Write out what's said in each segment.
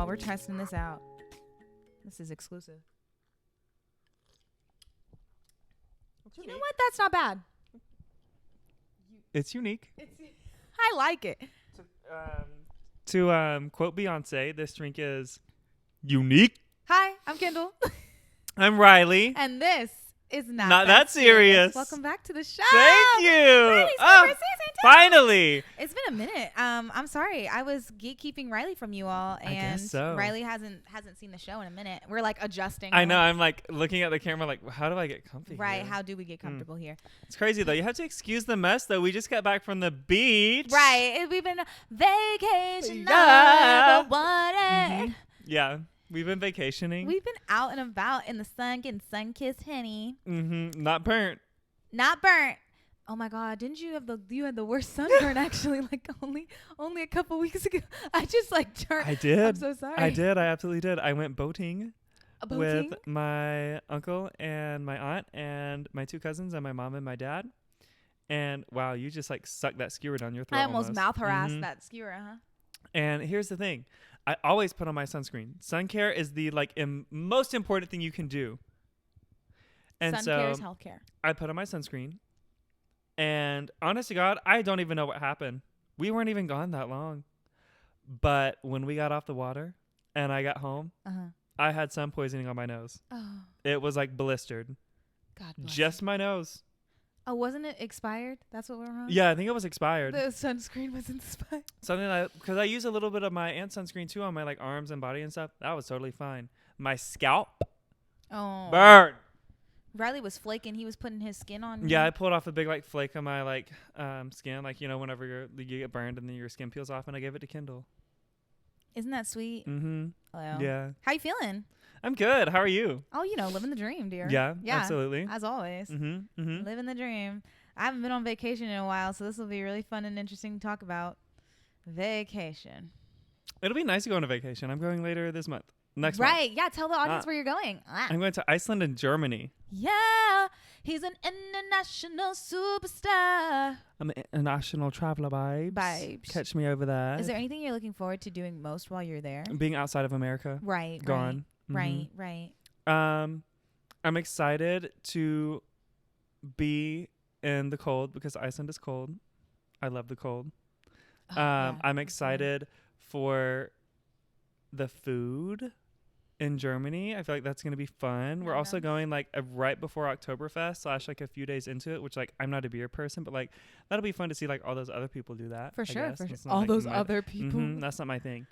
y'all. We're testing this out. This is exclusive. You know what? That's not bad. It's unique. I like it. To quote Beyonce, this drink is unique. Hi, I'm Kyndal. I'm Riley. And this is Not that serious. Welcome back to the show. Thank you. Riley's favorite season 2. Finally. It's been a minute. I'm sorry. I was gatekeeping Riley from you all, and I guess so. Riley hasn't seen the show in a minute. We're like adjusting. I know. I'm like looking at the camera like, how do I get comfy Right. here? How do we get comfortable here? It's crazy though. You have to excuse the mess though. We just got back from the beach. Right. We've been vacation. Yeah. Number one. Mm-hmm. Yeah. We've been vacationing. We've been out and about in the sun, getting sun-kissed honey. Mm-hmm. Not burnt. Not burnt. Oh my God! Didn't you have you had the worst sunburn actually? Like only a couple weeks ago. I just like turned. I did. I'm so sorry. I did. I absolutely did. I went boating Boating? with my uncle and my aunt and my 2 cousins and my mom and my dad. And wow, you just like sucked that skewer down your throat. I almost mouth harassed Mhm. that skewer, huh? And here's the thing. I always put on my sunscreen. Sun care is the most important thing you can do. And Sun so care is health care. I put on my sunscreen. And honest to God, I don't even know what happened. We weren't even gone that long. But when we got off the water and I got home, I had sun poisoning on my nose. Oh, It was like blistered. God bless Just you. my nose. Oh, wasn't it expired? That's what we're on? Yeah, I think it was expired. The sunscreen was expired. Something like, because I use a little bit of my aunt's sunscreen too on my like arms and body and stuff. That was totally fine. My scalp Oh. burned. Riley was flaking. He was putting his skin on. Yeah, I pulled off a big like flake on my like skin, like you know whenever you get burned and then your skin peels off, and I gave it to Kyndal. Isn't that sweet? Mm-hmm. Well, Yeah. how you feeling? I'm good. How are you? Oh, living the dream, dear. Yeah, absolutely. As always. Mm-hmm. Mm-hmm. Living the dream. I haven't been on vacation in a while, so this will be really fun and interesting to talk about. Vacation. It'll be nice to go on a vacation. I'm going later this month. Next month. Right. Yeah. Tell the audience where you're going. I'm going to Iceland and Germany. Yeah. He's an international superstar. I'm an international traveler, babes. Catch me over there. Is there anything you're looking forward to doing most while you're there? Being outside of America. Right. Gone. Right. Right. I'm excited to be in the cold because Iceland is cold. I love the cold. I'm excited for the food in Germany. I feel like that's going to be fun. We're also going like right before Oktoberfest / like a few days into it, which like I'm not a beer person, but like that'll be fun to see like all those other people do that. For sure. All All those other people. That's not my thing.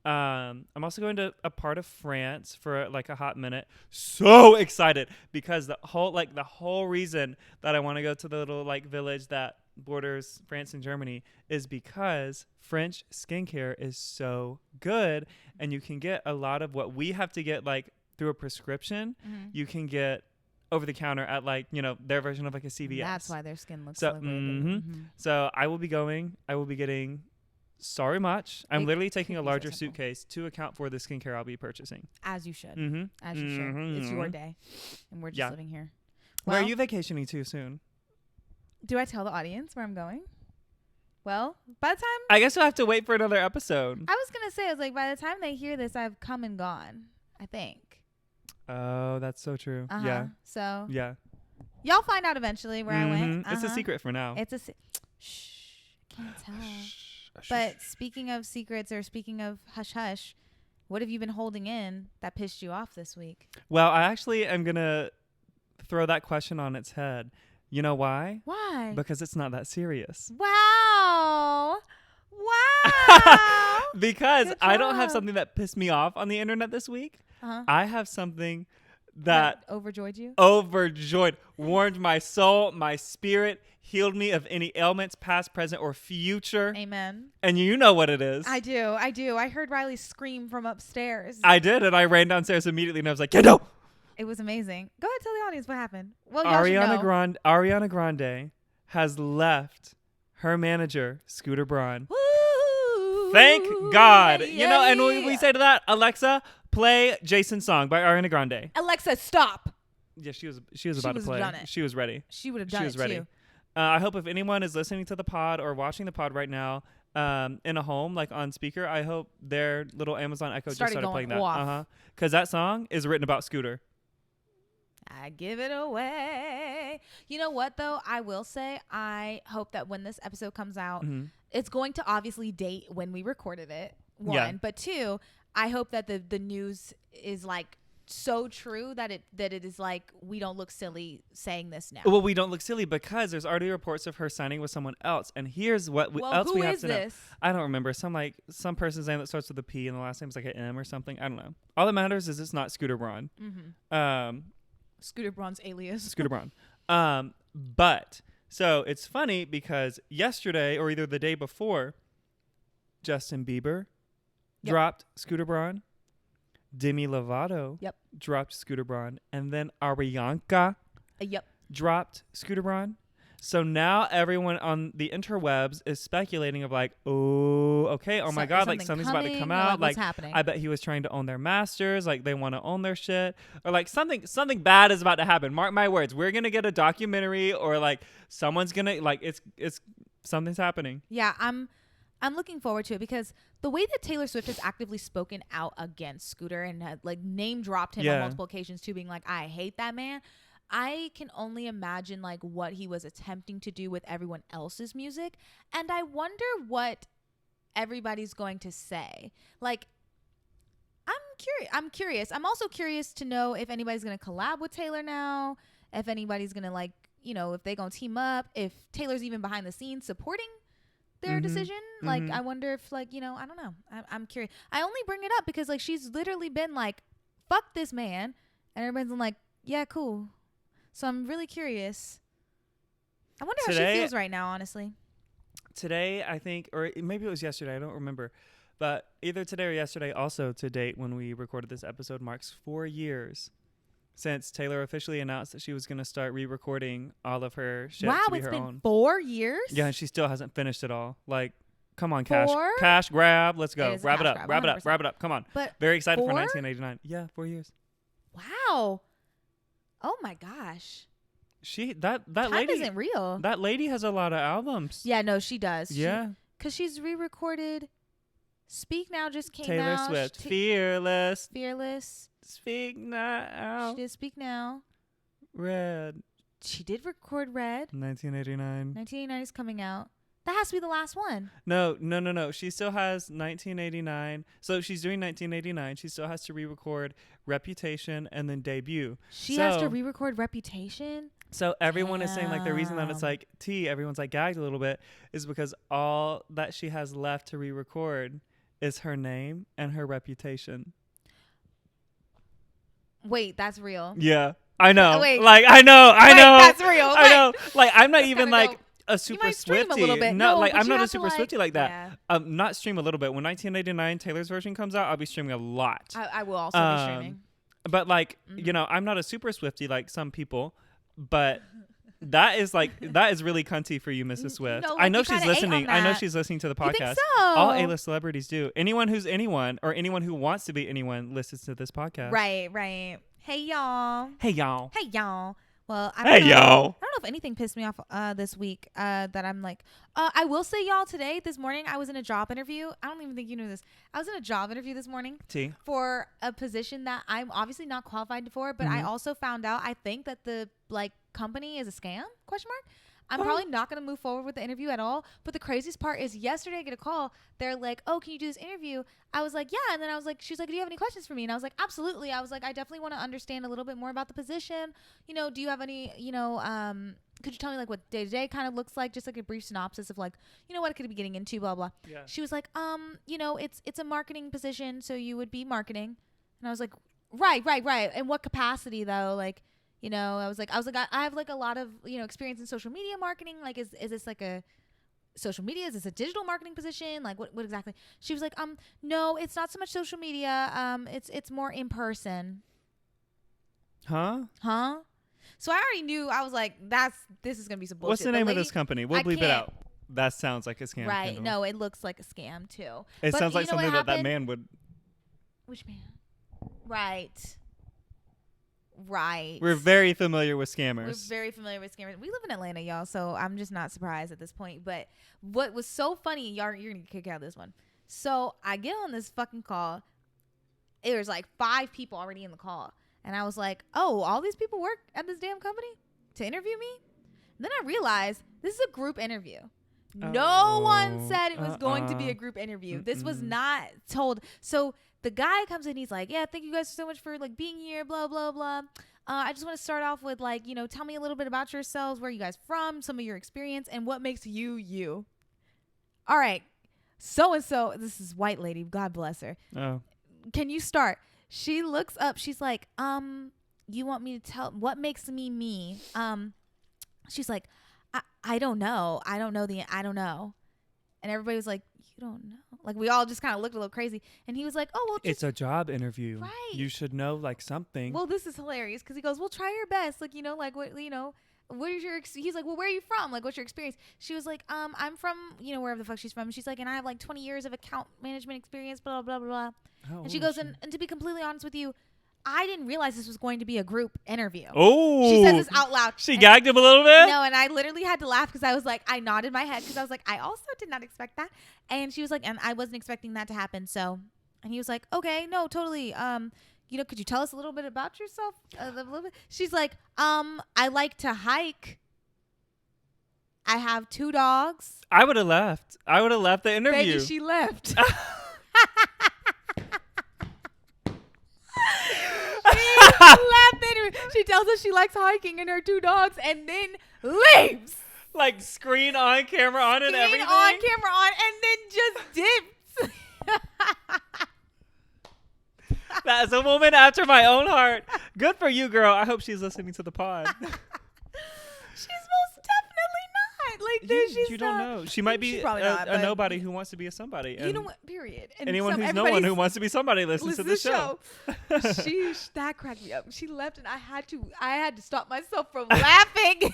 I'm also going to a part of France for like a hot minute. So excited because the whole reason that I want to go to the little like village that borders France and Germany is because French skincare is so good, and you can get a lot of what we have to get like through a prescription. You can get over the counter at like their version of like a CVS. That's why their skin looks so good. So I will be going. I will be getting. Sorry much. I'm literally taking a larger suitcase to account for the skincare I'll be purchasing. As you should. As you should. It's your day. And we're just living here. Where are you vacationing to soon? Do I tell the audience where I'm going? Well, by the time... I guess we'll have to wait for another episode. I was going to say, I was like, by the time they hear this, I've come and gone, I think. Oh, that's so true. Yeah. So... Yeah. Y'all find out eventually where I went. It's a secret for now. It's a... Shh. Can't tell. But speaking of secrets or speaking of hush-hush, what have you been holding in that pissed you off this week? Well, I actually am going to throw that question on its head. You know why? Why? Because it's not that serious. Wow. Because I don't have something that pissed me off on the internet this week. I have something that overjoyed you? Overjoyed. Warmed my soul, my spirit, healed me of any ailments, past, present, or future. Amen. And you know what it is. I do. I heard Riley scream from upstairs. I did, and I ran downstairs immediately, and I was like, Kyndal! It was amazing. Go ahead, tell the audience what happened. Well, Ariana Grande has left her manager, Scooter Braun. Woo! Thank God. Yeah, and we say to that, Alexa, play Jason's song by Ariana Grande. Alexa, stop. Yeah, she was about to play. Done it. She was ready. She would have done it ready. too. I hope if anyone is listening to the pod or watching the pod right now, in a home, like on speaker, I hope their little Amazon Echo just started playing that. Off. Because that song is written about Scooter. I give it away. You know what, though? I will say, I hope that when this episode comes out, it's going to obviously date when we recorded it, one. Yeah. But two, I hope that the news is like so true that it is like we don't look silly saying this now. Well, we don't look silly because there's already reports of her signing with someone else. And here's what else we have to know. I don't remember. Some person's name that starts with a P and the last name is like an M or something. I don't know. All that matters is it's not Scooter Braun. Scooter Braun's alias. Scooter Braun. But so it's funny because yesterday or either the day before, Justin Bieber dropped Scooter Braun. Demi Lovato dropped Scooter Braun. And then Arianka dropped Scooter Braun. So now everyone on the interwebs is speculating of like, oh, okay, oh my God, like something's about to come out. Like, I bet he was trying to own their masters. Like they want to own their shit, or like something bad is about to happen. Mark my words, we're gonna get a documentary, or like someone's gonna like it's something's happening. Yeah, I'm looking forward to it because the way that Taylor Swift has actively spoken out against Scooter and had like name dropped him on multiple occasions too, being like, I hate that man. I can only imagine like what he was attempting to do with everyone else's music. And I wonder what everybody's going to say. Like, I'm curious. I'm also curious to know if anybody's going to collab with Taylor now, if anybody's going to like, you know, if they going to team up, if Taylor's even behind the scenes supporting their decision. Like, I wonder if like, you know, I don't know. I'm curious. I only bring it up because like she's literally been like, fuck this man. And everybody's been like, yeah, cool. So I'm really curious. I wonder how she feels right now, honestly. Today, I think, or maybe it was yesterday, I don't remember. But either today or yesterday, also to date, when we recorded this episode, marks 4 years since Taylor officially announced that she was going to start re-recording all of her shit to be her own. Wow, it's been 4 years? Yeah, and she still hasn't finished it all. Like, come on, cash grab. Let's go. Wrap it up. Come on. But very excited for 1989. Yeah, 4 years. Wow. Oh my gosh. That Time lady isn't real. That lady has a lot of albums. Yeah, no, she does. Yeah. Because she's re-recorded Speak Now just came Taylor out. Swift. Fearless. Speak Now. She did Speak Now. Red. She did record Red. 1989. 1989 is coming out. That has to be the last one. No. She still has 1989. So she's doing 1989. She still has to re-record Reputation and then Debut. She has to re-record Reputation? So everyone is saying like the reason that it's like everyone's like gagged a little bit is because all that she has left to re-record is her name and her reputation. Wait, that's real? Yeah. I know. Wait. Like I know. That's real. I know. Like I'm not even like a super Swiftie. A little bit. No, like I'm not a super Swiftie like that. Yeah. Not stream a little bit. When 1989 Taylor's version comes out, I'll be streaming a lot. I will also be streaming. But like, you know, I'm not a super Swiftie like some people, but that is really cunty for you, Mrs. Swift. No, I know she's listening. I know she's listening to the podcast. You think so? All A-list celebrities do. Anyone who's anyone or anyone who wants to be anyone listens to this podcast. Right. Hey y'all. Well, I don't know if anything pissed me off this week that I'm like, I will say, y'all, this morning, I was in a job interview. I don't even think you knew this. I was in a job interview this morning for a position that I'm obviously not qualified for, but I also found out, I think that the company is a scam, ? I'm probably not going to move forward with the interview at all. But the craziest part is yesterday I get a call. They're like, oh, can you do this interview? I was like, yeah. And then I was like, she's like, do you have any questions for me? And I was like, absolutely. I was like, I definitely want to understand a little bit more about the position. You know, do you have any, could you tell me like what day to day kind of looks like? Just like a brief synopsis of like, you know, what I could be getting into, blah, blah. Yeah. She was like, it's a marketing position. So you would be marketing. And I was like, right. In what capacity though? Like, you know, I was like, I have like a lot of, experience in social media marketing. Like, is this like a social media? Is this a digital marketing position? Like, what exactly? She was like, no, it's not so much social media. It's more in person. Huh? So I already knew. I was like, this is gonna be some bullshit. What's the name of this company? We'll bleep it out. That sounds like a scam. Right? Kyndal. No, it looks like a scam too. It sounds like something that man would. Which man? Right. Right. We're very familiar with scammers. We're very familiar with scammers. We live in Atlanta, y'all, so I'm just not surprised at this point. But what was so funny, you're going to kick out this one. So I get on this fucking call. There's like 5 people already in the call. And I was like, oh, all these people work at this damn company to interview me? And then I realized this is a group interview. No one said it was going to be a group interview. This was not told. So the guy comes in, he's like, yeah, thank you guys so much for like being here, blah, blah, blah. I just want to start off with like, tell me a little bit about yourselves, where are you guys from, some of your experience, and what makes you, you. All right. So-and-so, this is white lady, God bless her. Oh. Can you start? She looks up, she's like, you want me to tell, what makes me me? She's like, I don't know. I don't know. And everybody was like, you don't know? Like, we all just kind of looked a little crazy. And he was like, oh, well, it's a job interview. Right. You should know, like, something. Well, this is hilarious because he goes, well, try your best. Like, like, what is your, he's like, well, where are you from? Like, what's your experience? She was like, I'm from, wherever the fuck she's from. She's like, and I have like 20 years of account management experience, blah, blah, blah, blah. And she goes, and to be completely honest with you, I didn't realize this was going to be a group interview. Oh. She says this out loud. She gagged him a little bit? No, and I literally had to laugh because I was like, I nodded my head because I was like, I also did not expect that. And she was like, and I wasn't expecting that to happen. So, and he was like, okay, no, totally. Could you tell us a little bit about yourself? A little bit? She's like, I like to hike. I have 2 dogs. I would have left. The interview. Baby, she left. She tells us she likes hiking and her 2 dogs and then leaves. Like screen on, camera on, and everything? Screen on, camera on, and then just dips. That's a woman after my own heart. Good for you, girl. I hope she's listening to the pod. She's most definitely not. Like, you don't know. She might be a nobody who wants to be a somebody. You know what? Period. And anyone who's no one who wants to be somebody listens to the show. That cracked me up. She left, and I had to stop myself from laughing.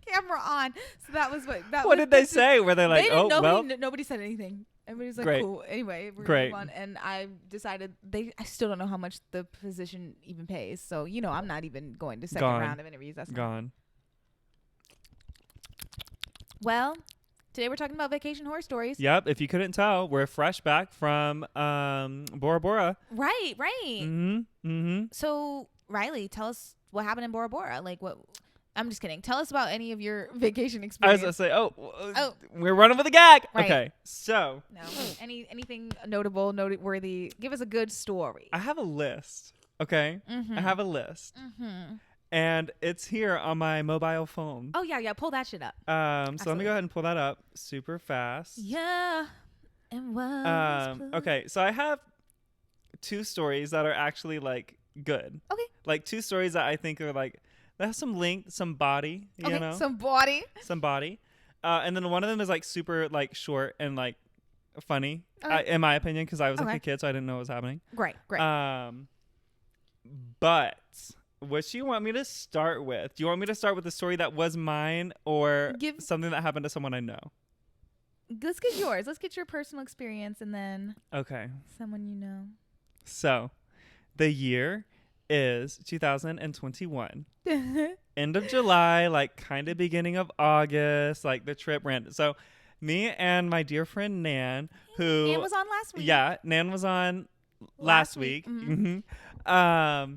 Camera on. So that was what did they say? Were they like, they didn't know. Nobody said anything. Everybody's like, great. Cool. Anyway, we're great. going on. And I decided I still don't know how much the position even pays. So, I'm not even going to second round of interviews. That's gone. Well, today we're talking about vacation horror stories. Yep. If you couldn't tell, we're fresh back from Bora Bora. Right. Mm-hmm. So, Riley, tell us what happened in Bora Bora. Like, what? I'm just kidding. Tell us about any of your vacation experience. I was going to say, we're running with a gag. Right. Okay, so. No. Anything notable, noteworthy? Give us a good story. I have a list, okay? Mm-hmm. I have a list. Mm-hmm. And it's here on my mobile phone. Oh, yeah. Pull that shit up. So let me go ahead and pull that up super fast. Yeah. And okay, so I have 2 stories that are actually, like, good. Okay. Like, 2 stories that I think are, like, they have some length, some body, you know? Some body. Some body. And then one of them is, like, super, like, short and, like, funny, in my opinion, because I was, like, a kid, so I didn't know what was happening. Great. But what do you want me to start with? Do you want me to start with a story that was mine or something that happened to someone I know? Let's get yours. Let's get your personal experience and then someone you know. So, the year is 2021. End of July, like kind of beginning of August, like the trip ran. So me and my dear friend Nan, who Nan was on last week. Yeah, Nan was on last week. Mm-hmm.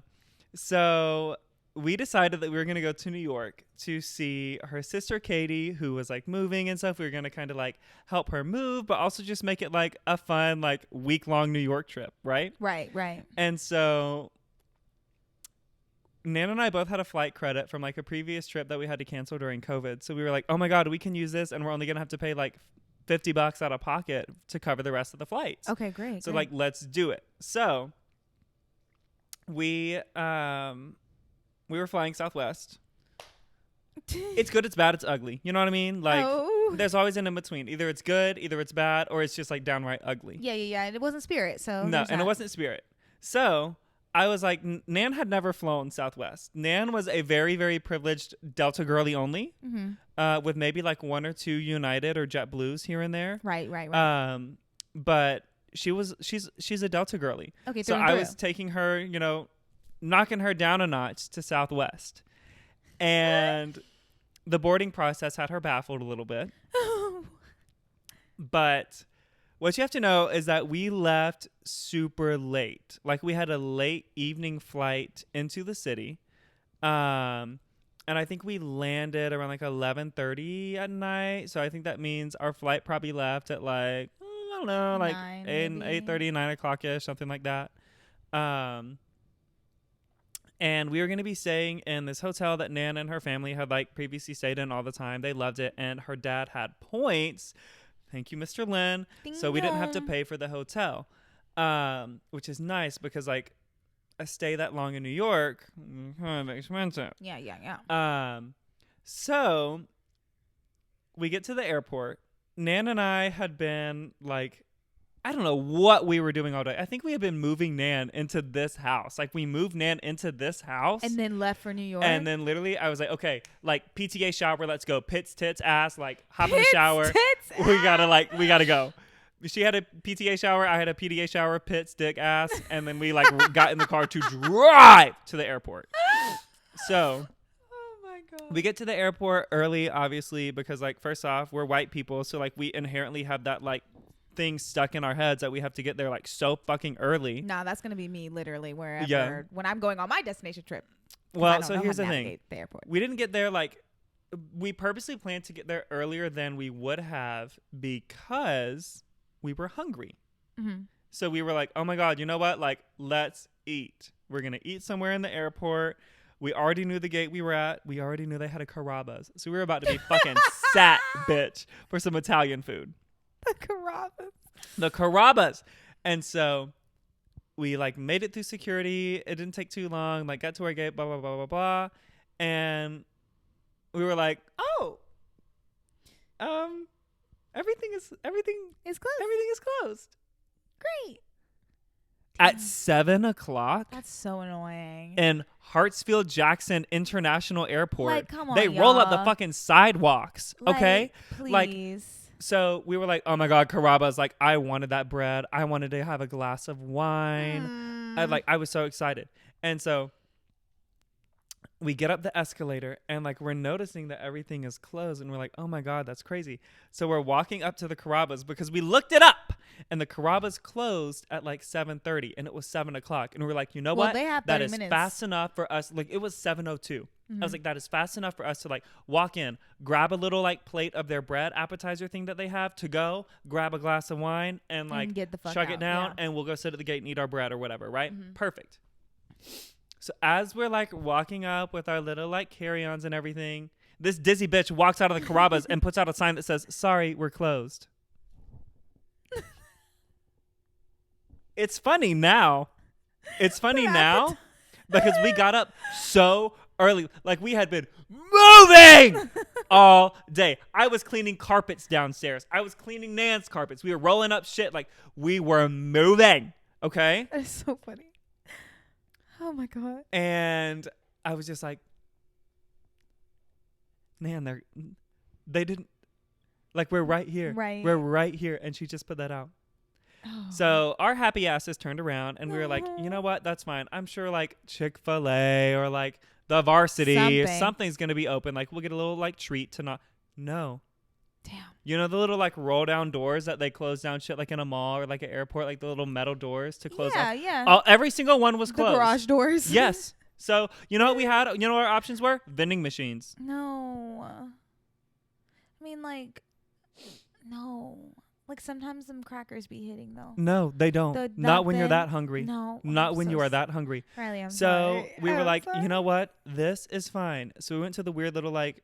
So we decided that we were going to go to New York to see her sister Katie, who was like moving and stuff. We were going to kind of like help her move, but also just make it like a fun, like week-long New York trip, right? Right. And so Nan and I both had a flight credit from like a previous trip that we had to cancel during COVID. So we were like, oh my God, we can use this and we're only going to have to pay like $50 out of pocket to cover the rest of the flights. Okay, great. So like, let's do it. So we were flying Southwest. It's good, it's bad, it's ugly. You know what I mean? Like, there's always an in-between. Either it's good, either it's bad, or it's just like downright ugly. Yeah. It wasn't Spirit, so. No, and it wasn't Spirit. So I was like, Nan had never flown Southwest. Nan was a very, very privileged Delta girly only, with maybe like 1 or 2 United or JetBlues here and there. Right. But she's a Delta girly. Okay, so I was taking her, knocking her down a notch to Southwest. And the boarding process had her baffled a little bit. But what you have to know is that we left super late. Like, we had a late evening flight into the city. And I think we landed around like 11:30 at night. So I think that means our flight probably left at like, I don't know, like 8:30, 9 o'clock-ish, something like that. And we were going to be staying in this hotel that Nan and her family had like previously stayed in all the time. They loved it. And her dad had points. Thank you, Mr. Lynn. Ding so we didn't have to dong. pay for the hotel, which is nice because like a stay that long in New York, kind of expensive. Yeah. So we get to the airport. Nan and I had been like, I don't know what we were doing all day. I think we had been moving Nan into this house. Like, we moved Nan into this house. And then left for New York. And then literally I was like, okay, like PTA shower, let's go. Pits, tits, ass, like hop in the shower. Tits, we gotta go. She had a PTA shower. I had a PTA shower, pits, dick, ass. And then we like got in the car to drive to the airport. So oh my God. we get to the airport early, obviously, because like, first off, we're white people. So like, we inherently have that like thing stuck in our heads that we have to get there like so fucking early. Nah, that's gonna be me literally wherever. Yeah. When I'm going on my destination trip. Well, so here's the thing. The airport. We didn't get there like, we purposely planned to get there earlier than we would have because we were hungry. Mm-hmm. So we were like, oh my God, you know what? Like, let's eat. We're going to eat somewhere in the airport. We already knew the gate we were at. We already knew they had a Carrabba's. So we were about to be fucking sat, bitch, for some Italian food. The Carrabba's. And so we like made it through security. It didn't take too long. Like, got to our gate, blah, blah, blah, blah, blah. And we were like, oh, everything is closed. Everything is closed. Great. At 7 o'clock. That's so annoying. In Hartsfield-Jackson International Airport. Like, come on, they roll up the y'all. fucking sidewalks. Okay? Please. Like, so we were like, oh my God, Carrabba's. Like, I wanted that bread. I wanted to have a glass of wine. I was so excited. And so we get up the escalator and like, we're noticing that everything is closed. And we're like, oh my God, that's crazy. So we're walking up to the Carrabba's because we looked it up. And the Carrabba's closed at like 7:30 and it was 7 o'clock. And we were like, you know what? They have 30 that is minutes. Fast enough for us. Like, it was 7:02. I was like, that is fast enough for us to like walk in, grab a little like plate of their bread appetizer thing that they have to go, grab a glass of wine and like get the fuck chug out, it down yeah. and we'll go sit at the gate and eat our bread or whatever. Right. Perfect. So as we're like walking up with our little like carry-ons and everything, this dizzy bitch walks out of the Carrabba's and puts out a sign that says, sorry, we're closed. It's funny now. It's funny now because we got up so early. Like, we had been moving all day. I was cleaning carpets downstairs. I was cleaning Nan's carpets. We were rolling up shit. Like, we were moving. Okay? That is so funny. Oh my God. And I was just like, man, they didn't, like, we're right here. Right. We're right here. And she just put that out. Oh. So our happy asses turned around and we were like, you know what? That's fine. I'm sure like Chick-fil-A or like the Varsity or something's going to be open. Like, we'll get a little like treat to not. No. Damn. You know the little like roll down doors that they close down shit like in a mall or like an airport, like the little metal doors to close off? Yeah. Every single one was closed. The garage doors. Yes. So you know what we had? You know what our options were? Vending machines. No. I mean, like, no. Like, sometimes them crackers be hitting, though. No, they don't. Not when you're that hungry. No. Not when you are that hungry. Riley, I'm so sorry. we were I'm like, sorry. you know what? This is fine. So we went to the weird little like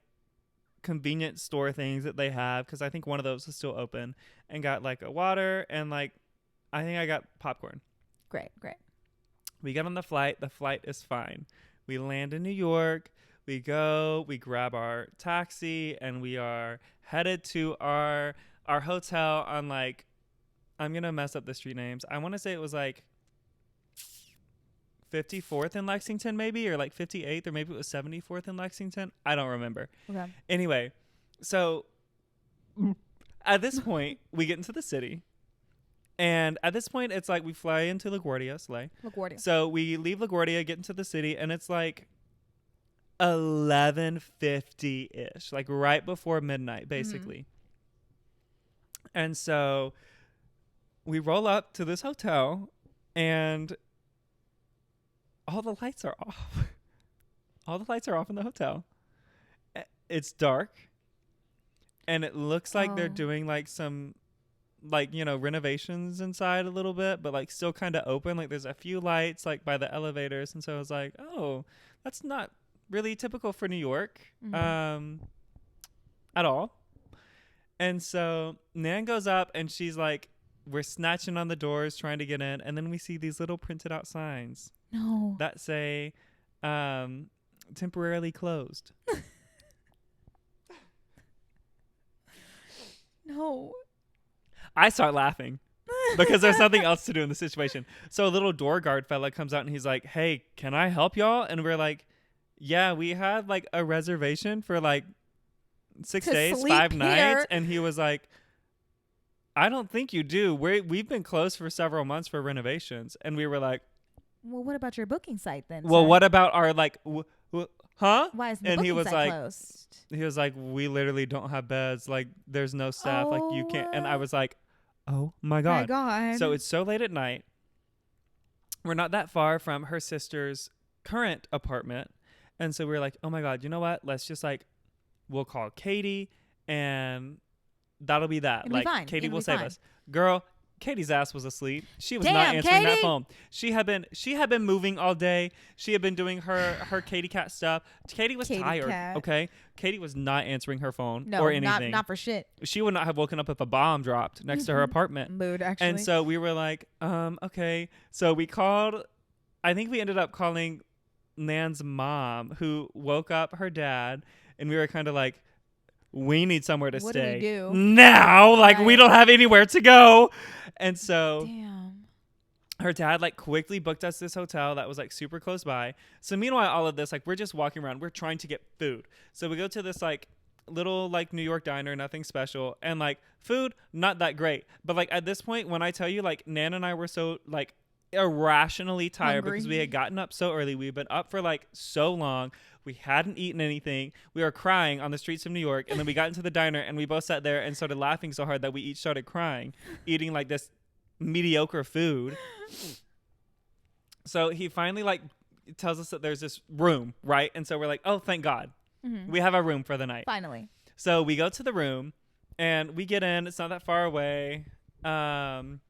convenience store things that they have because I think one of those is still open and got like a water and like I think I got popcorn. Great. We get on the flight. The flight is fine. We land in New York. We go. We grab our taxi and we are headed to our hotel on like, I'm going to mess up the street names. I want to say it was like 54th in Lexington maybe, or like 58th, or maybe it was 74th in Lexington. I don't remember. Okay. Anyway, so at this point, we get into the city And at this point, it's like we fly into LaGuardia, Slay. LaGuardia. So we leave LaGuardia, get into the city, and it's like 11:50-ish, like right before midnight, basically. And so we roll up to this hotel, and all the lights are off. All the lights are off in the hotel. It's dark, and it looks like they're doing like some, like, you know, renovations inside a little bit, but like still kind of open. Like there's a few lights like by the elevators, and so I was like, oh, that's not really typical for New York at all. And so Nan goes up, and she's like, we're snatching on the doors trying to get in, and then we see these little printed out signs that say temporarily closed. No. I start laughing because there's nothing else to do in the situation. So a little door guard fella comes out, and he's like, hey, can I help y'all? And we're like, yeah, we had like a reservation for like 6 days, 5 nights. And he was like, I don't think you do. We've been closed for several months for renovations. And we were like, well, what about your booking site then? Well, what about our like, huh? Why is the booking site closed? He was like, we literally don't have beds. Like, there's no staff. Like, you can't. And I was like, oh my God. So it's so late at night. We're not that far from her sister's current apartment. And so we were like, oh my God, you know what? Let's just like, we'll call Katie, and that'll be that. It'll like, be fine. Katie It'll will be save fine. us. Girl, Katie's ass was asleep. She was Damn, not answering Katie. that phone. She had been moving all day. She had been doing her Katie cat stuff. Katie was tired. Cat. Okay, Katie was not answering her phone No, or anything. not for shit. She would not have woken up if a bomb dropped next to her apartment. Mood, actually. And so we were like, okay. So we called. I think we ended up calling Nan's mom, who woke up her dad, and we were kind of like, we need somewhere to stay. What do we do now? Like, we don't have anywhere to go. And so her dad like quickly booked us this hotel that was like super close by. So meanwhile, all of this, like, we're just walking around. We're trying to get food. So we go to this like little like New York diner, nothing special. And like food, not that great. But like at this point, when I tell you, like, Nan and I were so like irrationally tired because we had gotten up so early. We've been up for like so long. We hadn't eaten anything. We were crying on the streets of New York. And then we got into the diner, and we both sat there and started laughing so hard that we each started crying, eating like this mediocre food. So he finally like tells us that there's this room, right? And so we're like, oh, thank God. We have a room for the night. Finally. So we go to the room, and we get in. It's not that far away. And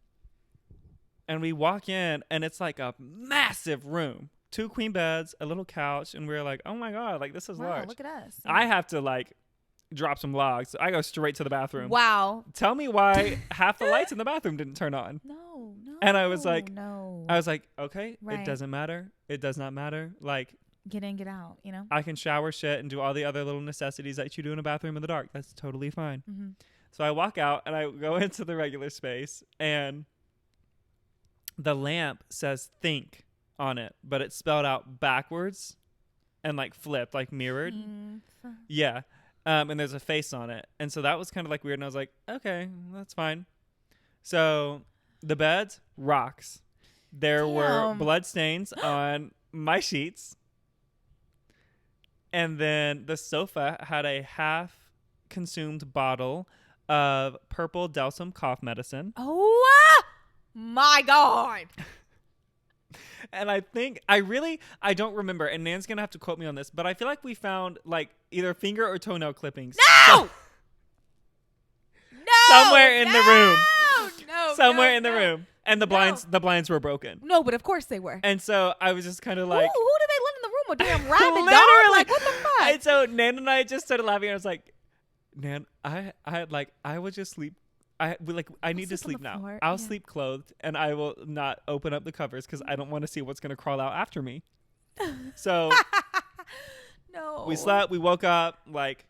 we walk in, and it's like a massive room. 2 queen beds, a little couch, and we were like, oh my God, like, this is large. Look at us. I have to like drop some logs. I go straight to the bathroom. Wow. Tell me why half the lights in the bathroom didn't turn on. No. And I was like, okay, right. It doesn't matter. It does not matter. Like, get in, get out, you know? I can shower shit and do all the other little necessities that you do in a bathroom in the dark. That's totally fine. So I walk out, and I go into the regular space, and the lamp says think on it, but it's spelled out backwards and like flipped, like mirrored. Yeah. And there's a face on it. And so that was kind of like weird. And I was like, okay, that's fine. So the beds, rocks. There were blood stains on my sheets. And then the sofa had a half consumed bottle of purple Delsum cough medicine. Oh my God. And I think I don't remember, and Nan's gonna have to quote me on this, but I feel like we found like either finger or toenail clippings. No! Somewhere in the room. Somewhere in the room. And the blinds were broken. No, but of course they were. And so I was just kind of like, who did they let in the room? A damn rabid dog? Like, what the fuck? And so Nan and I just started laughing, and I was like, Nan, I would just sleep. I need to sleep now. Floor. I'll sleep clothed, and I will not open up the covers because I don't want to see what's going to crawl out after me. So no, we slept. We woke up, like,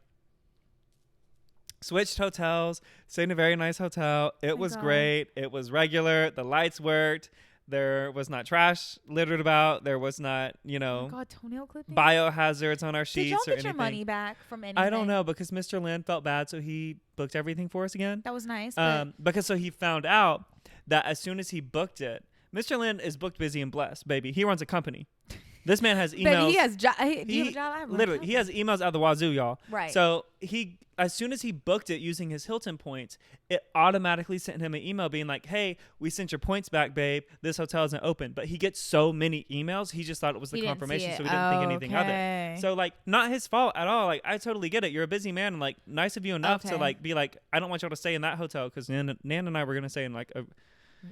switched hotels, stayed in a very nice hotel. It was great. It was regular. The lights worked. There was not trash littered about. There was not, toenail clippings? Biohazards on our sheets or anything. Did y'all get your money back from anything? I don't know, because Mr. Lin felt bad, so he booked everything for us again. That was nice. Because so he found out that as soon as he booked it, Mr. Lin is booked, busy, and blessed, baby. He runs a company. This man has emails. Baby, he has literally, he has emails out the wazoo, y'all. Right. So as soon as he booked it using his Hilton points, it automatically sent him an email being like, "Hey, we sent your points back, babe. This hotel isn't open." But he gets so many emails, he just thought it was the confirmation, so he didn't think anything of it. So like, not his fault at all. Like, I totally get it. You're a busy man, and like, nice of you enough to like be like, I don't want y'all to stay in that hotel because Nan and I were gonna stay in like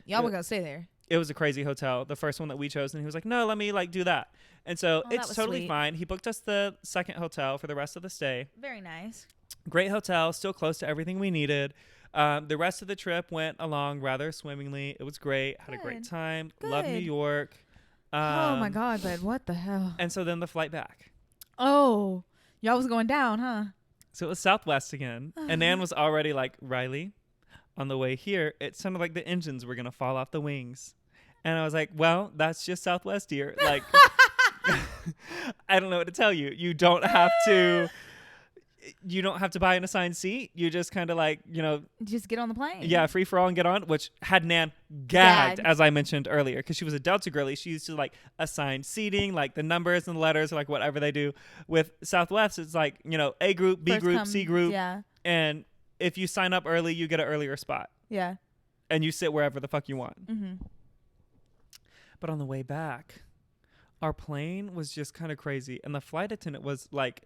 y'all were gonna stay there. It was a crazy hotel, the first one that we chose, and he was like, "No, let me like do that." And so it's totally sweet. fine. He booked us the second hotel for the rest of the stay. Very nice. Great hotel, still close to everything we needed. The rest of the trip went along rather swimmingly. It was great. Had a great time. Loved New York. Oh my God, but what the hell? And so then the flight back. Oh, y'all was going down, huh? So it was Southwest again. And Nan was already like, "Riley, on the way here, it sounded like the engines were going to fall off the wings." And I was like, "Well, that's just Southwest, dear." Like, I don't know what to tell you. You don't have to buy an assigned seat. You just kind of like, just get on the plane. Yeah, free for all and get on, which had Nan gagged, as I mentioned earlier, because she was a Delta girly. She used to like assign seating, like the numbers and the letters, or like whatever they do. With Southwest, it's like, A group, B group, C group. Yeah. And if you sign up early, you get an earlier spot. Yeah. And you sit wherever the fuck you want. Mm-hmm. But on the way back, our plane was just kind of crazy. And the flight attendant was like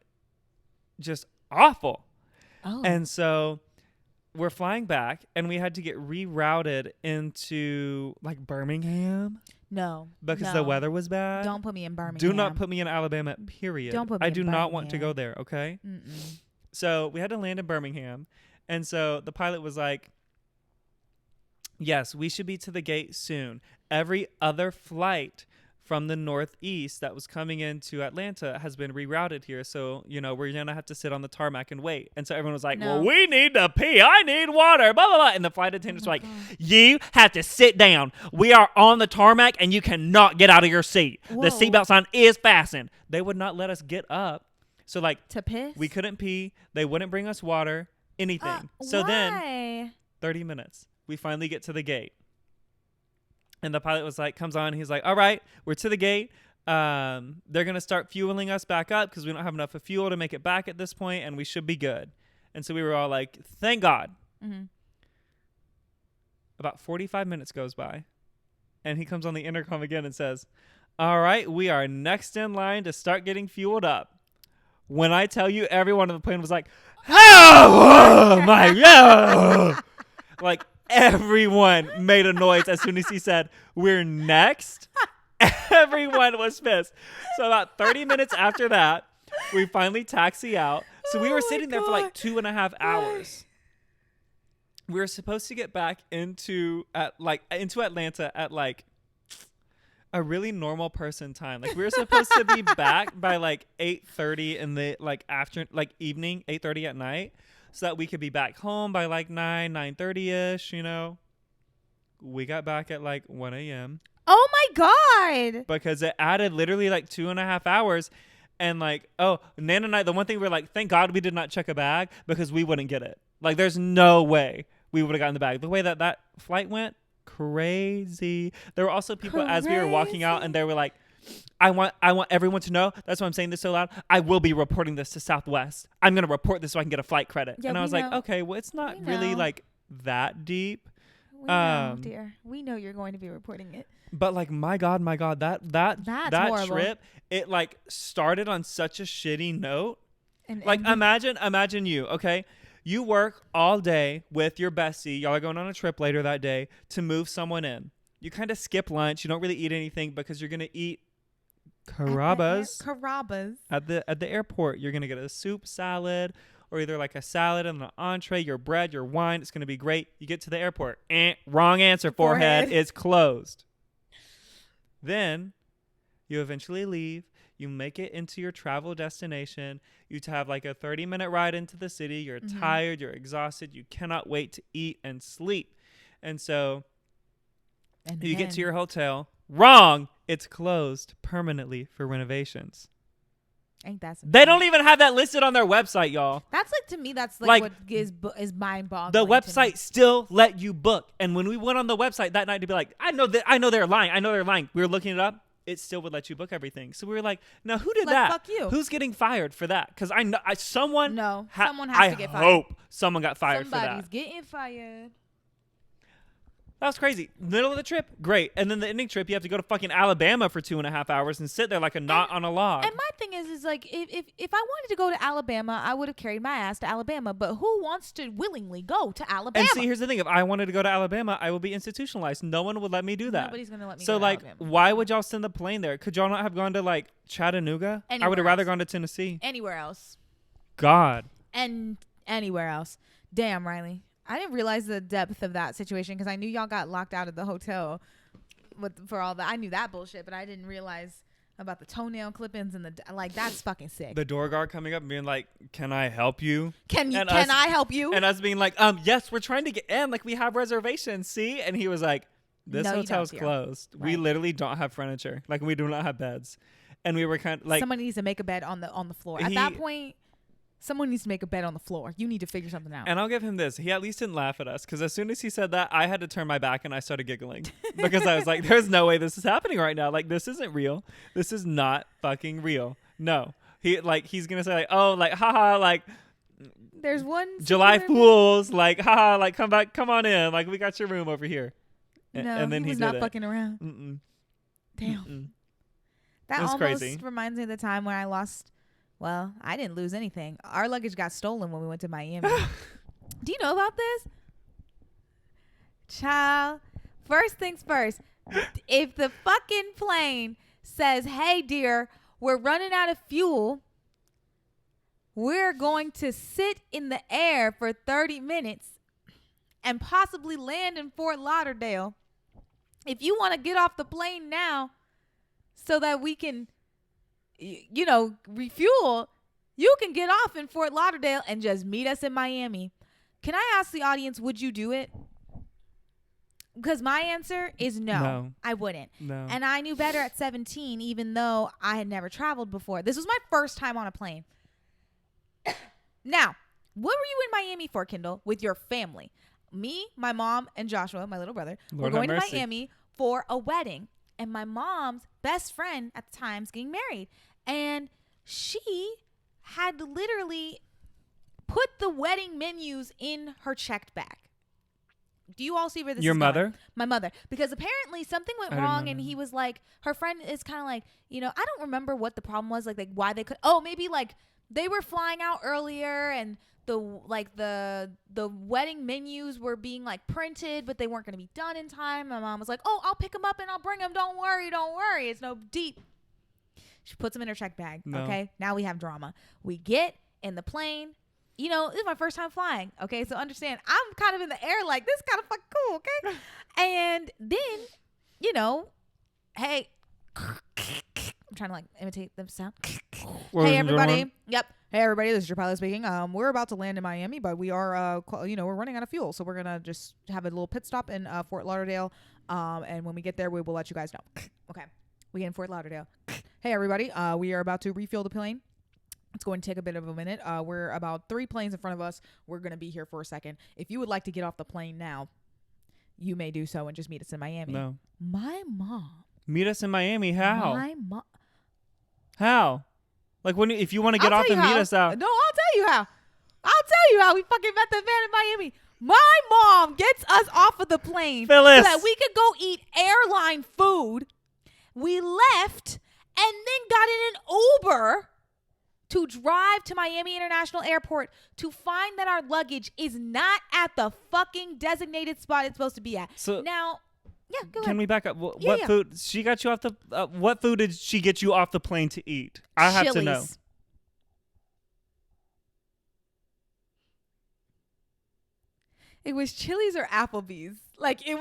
just awful. Oh. And so we're flying back and we had to get rerouted into like Birmingham. No. Because the weather was bad. Don't put me in Birmingham. Do not put me in Alabama, period. Don't put me I in do Birmingham. not want to go there, okay? Mm-mm. So we had to land in Birmingham. And so the pilot was like, "Yes, we should be to the gate soon. Every other flight from the Northeast that was coming into Atlanta has been rerouted here. So, we're going to have to sit on the tarmac and wait." And so everyone was like, "Well, we need to pee. I need water, blah, blah, blah." And the flight attendants were like, "You have to sit down. We are on the tarmac and you cannot get out of your seat. Whoa. The seatbelt sign is fastened." They would not let us get up. So like, to piss? We couldn't pee. They wouldn't bring us water, anything. So why? Then 30 minutes. We finally get to the gate. And the pilot was like, comes on. He's like, "All right, we're to the gate. They're going to start fueling us back up because we don't have enough of fuel to make it back at this point, and we should be good." And so we were all like, thank God. Mm-hmm. About 45 minutes goes by. And he comes on the intercom again and says, "All right, we are next in line to start getting fueled up." When I tell you, everyone on the plane was like, "Oh my God." Like, everyone made a noise as soon as he said, "We're next." Everyone was pissed. So about 30 minutes after that, we finally taxi out. So we were sitting there for like 2.5 hours. We were supposed to get back into Atlanta at like a really normal person time. Like, we were supposed to be back by like 8:30 in the evening, 8:30 at night, so that we could be back home by like 9:30ish, We got back at like 1 a.m. Oh my God. Because it added literally like 2.5 hours. And like, Nan and I, the one thing we were like, thank God we did not check a bag because we wouldn't get it. Like, there's no way we would have gotten the bag. The way that flight went, crazy. There were also people as we were walking out, and they were like, I want everyone to know. That's why I'm saying this so loud. I will be reporting this to Southwest. I'm going to report this so I can get a flight credit. Yeah, and I was like, okay, well, it's not really like that deep. We know, dear. We know you're going to be reporting it. But like, my God, that trip, it like started on such a shitty note. And imagine you, okay? You work all day with your bestie. Y'all are going on a trip later that day to move someone in. You kind of skip lunch. You don't really eat anything because you're going to eat Carrabba's. At the airport. You're going to get a soup salad or either like a salad and an entree, your bread, your wine. It's going to be great. You get to the airport. Wrong answer, forehead. It's closed. Then you eventually leave. You make it into your travel destination. You have like a 30-minute ride into the city. You're tired. You're exhausted. You cannot wait to eat and sleep. And so you get to your hotel. Wrong. It's closed permanently for renovations. Ain't that some They shit. don't even have that listed on their website, y'all. That's like, to me, that's like what is mind-boggling. The website still let you book. And when we went on the website that night to be like, I know they're lying. We were looking it up. It still would let you book everything. So we were like, now who did that? Fuck you. Who's getting fired for that? Because I know someone has to get fired. I hope someone got fired for that. Somebody's getting fired. That was crazy. Middle of the trip, great. And then the ending trip, you have to go to fucking Alabama for 2.5 hours and sit there like a knot on a log. And my thing is like, if I wanted to go to Alabama, I would have carried my ass to Alabama. But who wants to willingly go to Alabama? And see, here's the thing. If I wanted to go to Alabama, I would be institutionalized. No one would let me do that. Nobody's going to let me go to like, Alabama. why would y'all send the plane there? Could y'all not have gone to like Chattanooga? I would have rather gone to Tennessee. Anywhere else. God. And anywhere else. Damn, Riley. I didn't realize the depth of that situation because I knew y'all got locked out of the hotel for all that. I knew that bullshit, but I didn't realize about the toenail clippings and that's fucking sick. The door guard coming up and being like, "Can I help you? Can I help you?" And us being like, yes, we're trying to get in. Like we have reservations. See?" And he was like, "This hotel's closed. Right. We literally don't have furniture. Like we do not have beds." And we were kind of like, somebody needs to make a bed on the floor. At that point, someone needs to make a bed on the floor. You need to figure something out. And I'll give him this. He at least didn't laugh at us because as soon as he said that, I had to turn my back and I started giggling because I was like, there's no way this is happening right now. Like, this isn't real. This is not fucking real. No. He's going to say like, oh, like, haha, like. There's one. July Fools. Like, haha, like, come on in. Like, we got your room over here. No, and then he was not fucking around. Mm-mm. Damn. Mm-mm. That almost crazy. Reminds me of the time when I lost. Well, I didn't lose anything. Our luggage got stolen when we went to Miami. Do you know about this? Child, first things first. If the fucking plane says, "Hey, dear, we're running out of fuel. We're going to sit in the air for 30 minutes and possibly land in Fort Lauderdale. If you want to get off the plane now so that we can refuel, you can get off in Fort Lauderdale and just meet us in Miami." Can I ask the audience, would you do it? Because my answer is no, I wouldn't. No. And I knew better at 17, even though I had never traveled before. This was my first time on a plane. Now, what were you in Miami for, Kyndal, with your family? Me, my mom, and Joshua, my little brother, were going to Miami for a wedding. And my mom's best friend at the time is getting married. And she had to literally put the wedding menus in her checked bag. Do you all see where this Your is mother? going? My mother. Because apparently something went wrong and he was like, her friend is kind of like, I don't remember what the problem was, like why they could, maybe like they were flying out earlier and the wedding menus were being like printed, but they weren't going to be done in time. My mom was like, "Oh, I'll pick them up and I'll bring them. Don't worry. It's no deep." She puts them in her check bag. No. Okay. Now we have drama. We get in the plane. This is my first time flying. Okay. So understand, I'm kind of in the air like this is kind of fucking cool. Okay. And then, hey, I'm trying to like imitate the sound. Hey, everybody. Yep. Hey, everybody. This is your pilot speaking. We're about to land in Miami, but we are, we're running out of fuel. So we're going to just have a little pit stop in Fort Lauderdale. And when we get there, we will let you guys know. Okay. We get in Fort Lauderdale. Hey, everybody. We are about to refuel the plane. It's going to take a bit of a minute. We're about 3 planes in front of us. We're going to be here for a second. If you would like to get off the plane now, you may do so and just meet us in Miami. No. My mom. Meet us in Miami? How? My mom. How? Like if you want to get off and meet us out. No, I'll tell you how. We fucking met the man in Miami. My mom gets us off of the plane Phyllis. so that we could go eat airline food. We left and then got in an Uber to drive to Miami International Airport to find that our luggage is not at the fucking designated spot it's supposed to be at. So now, yeah, go ahead. Can we back up? What food she got you off the? What food did she get you off the plane to eat? I have to know. It was Chili's or Applebee's. Like it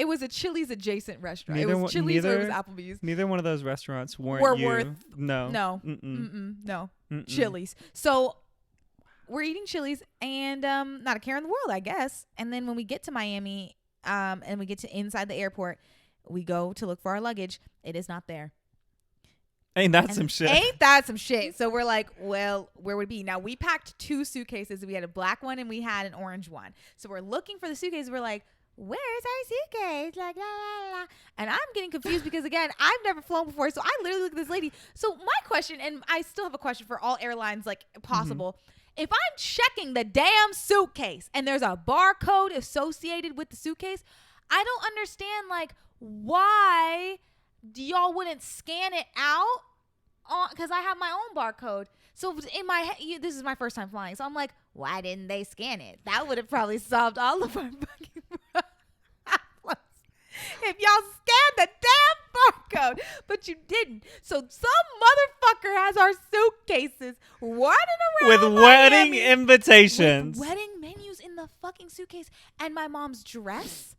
was a Chili's adjacent restaurant. It was Chili's or it was Applebee's. Neither one of those restaurants were worth. No. No. Chili's. So we're eating Chili's and not a care in the world, I guess. And then when we get to Miami, and we get to inside the airport, we go to look for our luggage. It is not there. Ain't that some shit? Ain't that some shit? So we're like, well, where would it be? Now, we packed 2 suitcases. We had a black one and we had an orange one. So we're looking for the suitcase. We're like, where's our suitcase? Like, la, la, la. And I'm getting confused because, again, I've never flown before. So I literally look at this lady. So my question, and I still have a question for all airlines, like, possible. If I'm checking the damn suitcase and there's a barcode associated with the suitcase, I don't understand, like, why y'all wouldn't scan it out because I have my own barcode. So in my head, this is my first time flying. So I'm like, why didn't they scan it? That would have probably solved all of our fucking problems. If y'all scanned the damn barcode, but you didn't. So some motherfucker has our suitcases running around with wedding invitations. With wedding menus in the fucking suitcase. And my mom's dress.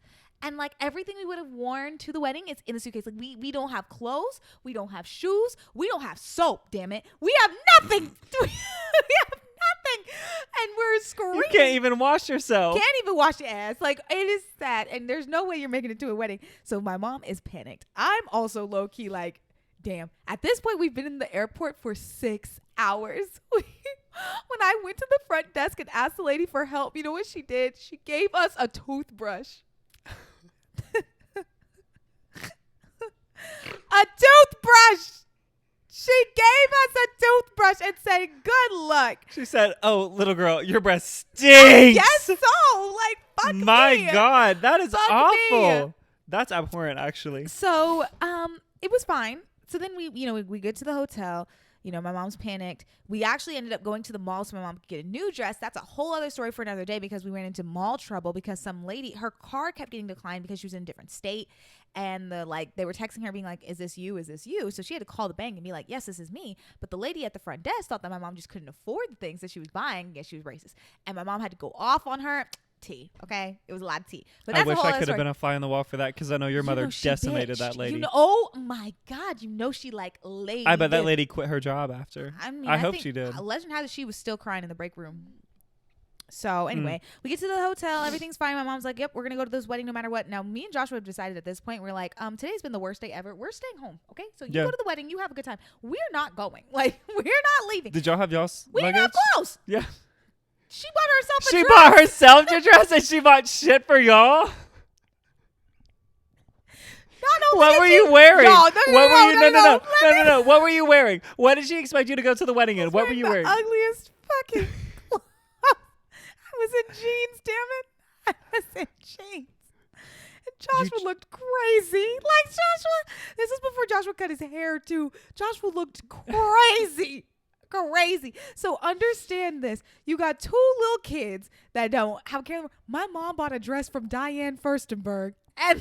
And like everything we would have worn to the wedding is in the suitcase. Like we don't have clothes. We don't have shoes. We don't have soap, damn it. We have nothing. We have nothing. And we're screaming. You can't even wash yourself. Can't even wash your ass. Like, it is sad. And there's no way you're making it to a wedding. So my mom is panicked. I'm also low key like, damn. At this point, we've been in the airport for 6 hours. When I went to the front desk and asked the lady for help, you know what she did? She gave us a toothbrush. A toothbrush. She gave us a toothbrush and said, good luck. She said, oh, little girl, your breath stinks. Yes, so. Like, fuck My me. God, that is Fuck awful. Me. That's abhorrent, actually. So, it was fine. So then we get to the hotel. You know, my mom's panicked. We actually ended up going to the mall so my mom could get a new dress. That's a whole other story for another day because we ran into mall trouble because some lady, her car kept getting declined because she was in a different state. And they were texting her being like, is this you? Is this you? So she had to call the bank and be like, yes, this is me. But the lady at the front desk thought that my mom just couldn't afford the things that she was buying. Yes, she was racist. And my mom had to go off on her. Tea, okay? It was a lot of tea. But that's I wish I could have been a fly on the wall for that because I know your mother decimated that lady. Oh my God, she like laid. I bet that lady quit her job after. I mean, I hope she did. Legend has it she was still crying in the break room. So anyway, we get to the hotel. Everything's fine. My mom's like, yep, we're going to go to this wedding no matter what. Now, me and Joshua have decided at this point, we're like, today's been the worst day ever. We're staying home. Okay. So you go to the wedding. You have a good time. We're not going. Like, we're not leaving. Did y'all have y'all's We luggage? didn't have clothes. Yeah. She bought herself a dress. She bought herself a dress and she bought shit for y'all? What were you wearing? No. What were you wearing? What did she expect you to go to the wedding in? What were you wearing? The ugliest fucking clothes. I was in jeans, damn it. I was in jeans. And Joshua looked crazy. Like Joshua, this is before Joshua cut his hair too. Joshua looked crazy. Crazy. So understand this. You got 2 little kids that don't have a camera. My mom bought a dress from Diane Furstenberg. And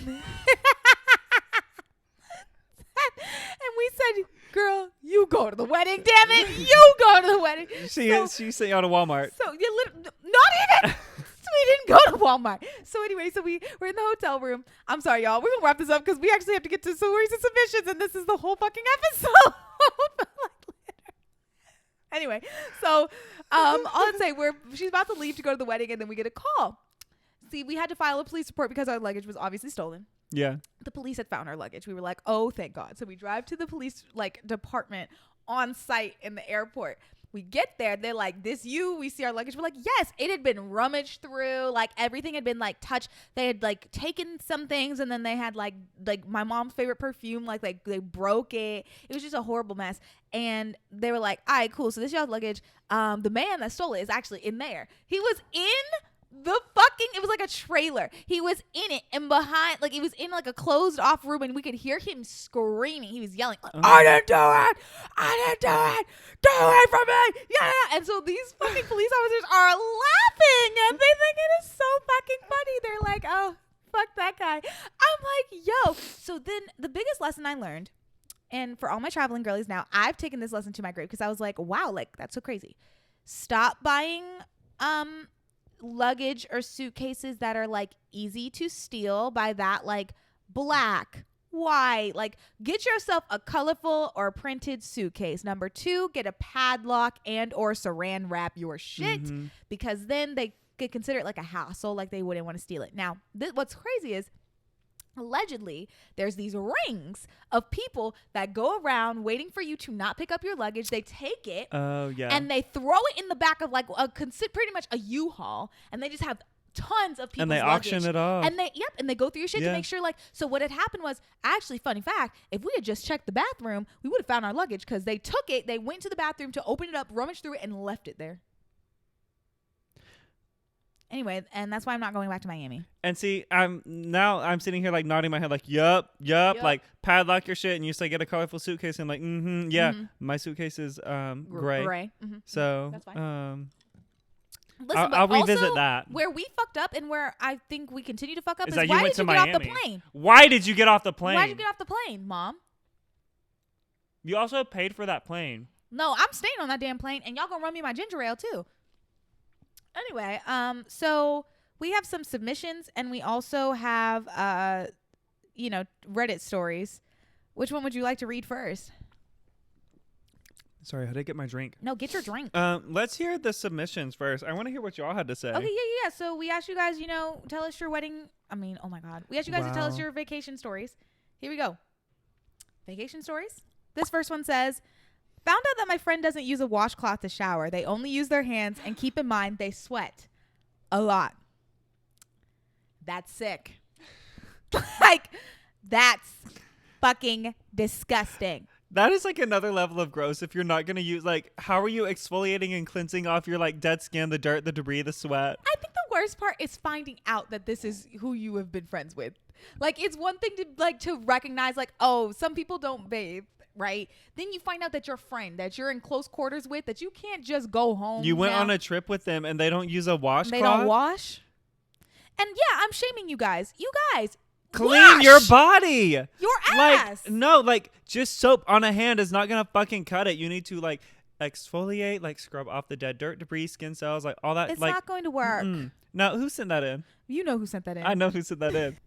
we said, girl, you go to the wedding, damn it. You go to the wedding. She sent y'all to Walmart. So you not even. We didn't go to Walmart. So anyway, we're in the hotel room. I'm sorry, y'all. We're going to wrap this up because we actually have to get to stories and submissions. And this is the whole fucking episode. Anyway, so all I'd say, she's about to leave to go to the wedding, and then we get a call. See, we had to file a police report because our luggage was obviously stolen. Yeah. The police had found our luggage. We were like, oh, thank God. So we drive to the police department on site in the airport. We get there. They're like, this you? We see our luggage. We're like, yes. It had been rummaged through. Like, everything had been, like, touched. They had, like, taken some things, and then they had, like my mom's favorite perfume. Like, they broke it. It was just a horrible mess. And they were like, all right, cool. So this y'all's luggage. The man that stole it is actually in there. He was in it was like a trailer. He was in it, and behind, like, it was in like a closed off room, and we could hear him screaming. He was yelling, I didn't do it. Do it for me. Yeah. And so these fucking police officers are laughing, and they think it is so fucking funny. They're like, oh, fuck that guy. I'm like, yo. So then the biggest lesson I learned, and for all my traveling girlies now, I've taken this lesson to my grave because I was like, wow, like, that's so crazy. Stop buying luggage or suitcases that are like easy to steal. By that, like, black, white. Like, get yourself a colorful or printed suitcase. Number 2, get a padlock and or saran wrap your shit, because then they could consider it like a hassle, like they wouldn't want to steal it. Now, what's crazy is Allegedly, there's these rings of people that go around waiting for you to not pick up your luggage. They take it. Oh, yeah. And they throw it in the back of like pretty much a U-Haul. And they just have tons of people's and they luggage. auction it off. And they go through your shit to make sure like, so what had happened was, actually, funny fact, if we had just checked the bathroom, we would have found our luggage because they took it, they went to the bathroom to open it up, rummage through it, and left it there. Anyway, and that's why I'm not going back to Miami. And see, I'm sitting here like nodding my head like, yup, like padlock your shit, and you say get a colorful suitcase, and I'm like, yeah, my suitcase is gray. Mm-hmm. So that's fine. Listen, I'll revisit also, that. Where we fucked up and where I think we continue to fuck up is that why did you get off the plane? Why did you get off the plane? Why did you get off the plane, Mom? You also paid for that plane. No, I'm staying on that damn plane, and y'all gonna run me my ginger ale too. Anyway, so we have some submissions, and we also have, Reddit stories. Which one would you like to read first? Sorry, how did I get my drink? No, get your drink. Let's hear the submissions first. I want to hear what y'all had to say. Okay, yeah. So we asked you guys, tell us your wedding. Oh my God. We asked you guys to tell us your vacation stories. Here we go. Vacation stories. This first one says, found out that my friend doesn't use a washcloth to shower. They only use their hands, and keep in mind they sweat a lot. That's sick. Like, that's fucking disgusting. That is like another level of gross. If you're not going to use, like, how are you exfoliating and cleansing off your like dead skin, the dirt, the debris, the sweat? I think the worst part is finding out that this is who you have been friends with. Like, it's one thing to recognize like, oh, some people don't bathe. Right? Then you find out that your friend that you're in close quarters with, that you can't just go home. You went on a trip with them and they don't use a washcloth. They don't wash. And yeah, I'm shaming you guys. You guys clean your body. Your ass. Just soap on a hand is not gonna fucking cut it. You need to like exfoliate, like scrub off the dead dirt, debris, skin cells, like all that. It's not going to work. No, who sent that in? You know who sent that in. I know who sent that in.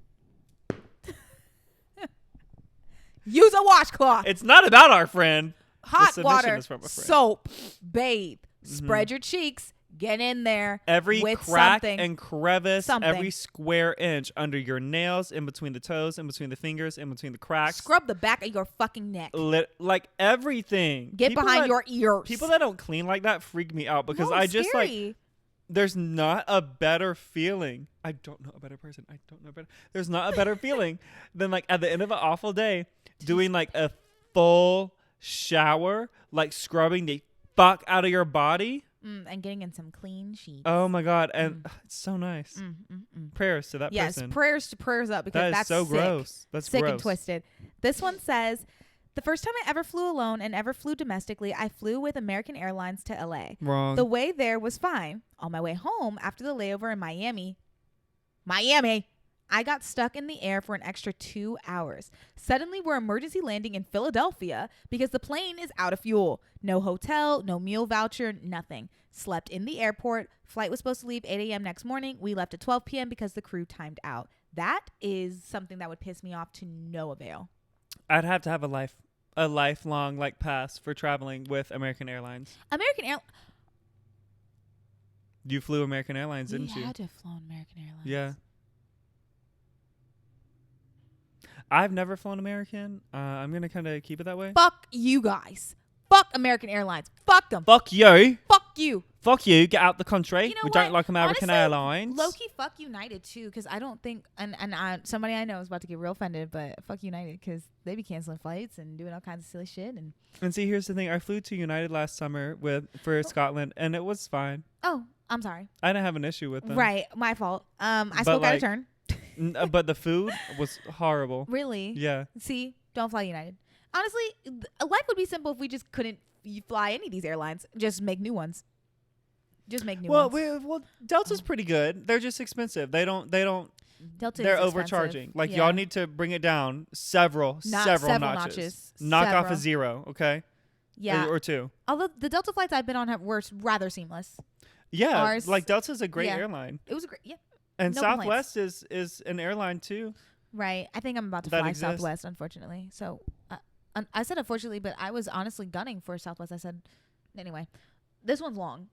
Use a washcloth. It's not about our friend. Hot water, soap, bathe, spread your cheeks, get in there. Every with crack something. and crevice, every square inch under your nails, in between the toes, in between the fingers, in between the cracks. Scrub the back of your fucking neck. Like everything. Get behind your ears. People that don't clean like that freak me out because I just scary. like... There's not a better feeling. I don't know a better person. There's not a better feeling than like at the end of an awful day doing like a full shower, like scrubbing the fuck out of your body. And getting in some clean sheets. Oh my God. And it's so nice. Prayers to that person. Yes, prayers up because that's so sick. gross. That's sick gross. and twisted. This one says, the first time I ever flew alone and ever flew domestically, I flew with American Airlines to LA. Wrong. The way there was fine. On my way home after the layover in Miami, I got stuck in the air for an extra 2 hours. Suddenly, we're emergency landing in Philadelphia because the plane is out of fuel. No hotel, no meal voucher, nothing. Slept in the airport. Flight was supposed to leave 8 a.m. next morning. We left at 12 p.m. because the crew timed out. That is something that would piss me off to no avail. I'd have to have a lifelong like pass for traveling with American Airlines. You flew American Airlines, didn't you? You had to have flown American Airlines. Yeah. I've never flown American. I'm going to kind of keep it that way. Fuck you guys. Fuck American Airlines. Fuck them. Fuck you. Fuck you. Fuck you. Get out the country. You know we what? don't like American Airlines. Low-key fuck United too, because I don't think, somebody I know is about to get real offended, but fuck United because they be canceling flights and doing all kinds of silly shit. And see, here's the thing. I flew to United last summer for Scotland, and it was fine. Oh, I'm sorry. I didn't have an issue with them. Right. My fault. I spoke out of turn. But the food was horrible. Really? Yeah. See, don't fly United. Honestly, life would be simple if we just couldn't fly any of these airlines. Just make new ones. Well, Delta's pretty good. They're just expensive. They don't. Delta they're is overcharging. Like y'all need to bring it down several notches. Knock off a 0, okay? Yeah. Or 2. Although the Delta flights I've been on were rather seamless. Yeah. Ours, like Delta's a great airline. It was great. Yeah. And no Southwest complaints. is an airline too. Right. I think I'm about to fly Southwest, unfortunately. So I said unfortunately, but I was honestly gunning for Southwest. I said, anyway, this one's long.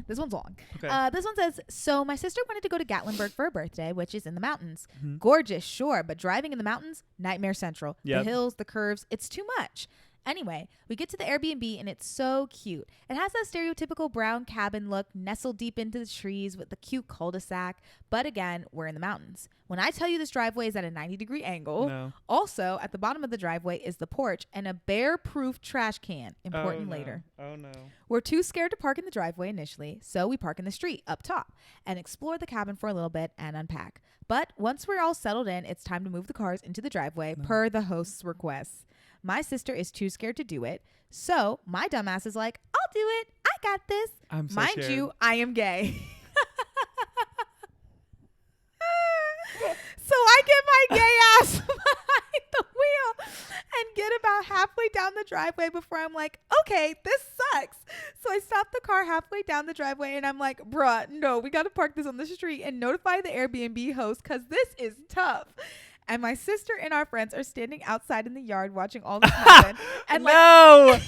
This one's long. Okay. This one says, so my sister wanted to go to Gatlinburg for her birthday, which is in the mountains. Mm-hmm. Gorgeous, sure, but driving in the mountains, nightmare central. Yep. The hills, the curves, it's too much. Anyway, we get to the Airbnb and it's so cute. It has that stereotypical brown cabin look nestled deep into the trees with the cute cul-de-sac. But again, we're in the mountains. When I tell you this driveway is at a 90-degree angle, No. also at the bottom of the driveway is the porch and a bear-proof trash can. Important later. Oh, no. We're too scared to park in the driveway initially, so we park in the street up top and explore the cabin for a little bit and unpack. But once we're all settled in, it's time to move the cars into the driveway per the host's requests. My sister is too scared to do it, so my dumbass is like, I'll do it. I got this. I'm so Mind scared. you, I am gay. So I get my gay ass behind the wheel and get about halfway down the driveway before I'm like, okay, this sucks. So I stop the car halfway down the driveway and I'm like, bruh, no, we got to park this on the street and notify the Airbnb host because this is tough. And my sister and our friends are standing outside in the yard watching all this happen. And and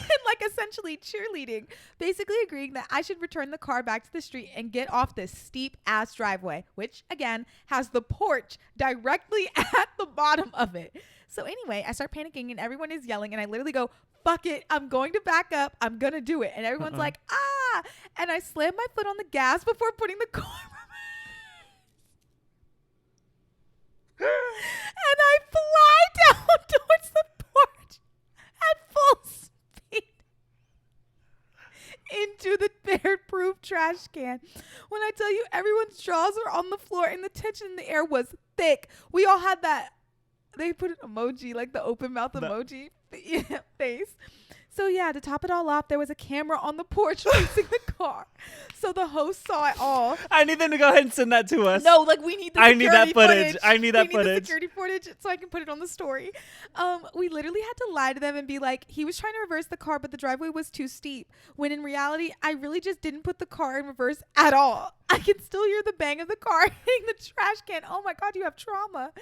essentially cheerleading, basically agreeing that I should return the car back to the street and get off this steep ass driveway, which again has the porch directly at the bottom of it. So anyway, I start panicking and everyone is yelling and I literally go, fuck it, I'm going to back up. I'm going to do it. And everyone's like, ah. And I slam my foot on the gas before putting the car and I fly down towards the porch at full speed into the bear-proof trash can. When I tell you everyone's jaws were on the floor and the tension in the air was thick. We all had that, they put an emoji, like the open mouth emoji face. So yeah, to top it all off, there was a camera on the porch facing the car. So the host saw it all. I need them to go ahead and send that to us. No, like we need the security footage. I need that footage. The security footage so I can put it on the story. We literally had to lie to them and be like, he was trying to reverse the car, but the driveway was too steep. When in reality, I really just didn't put the car in reverse at all. I can still hear the bang of the car hitting the trash can. Oh my God, you have trauma.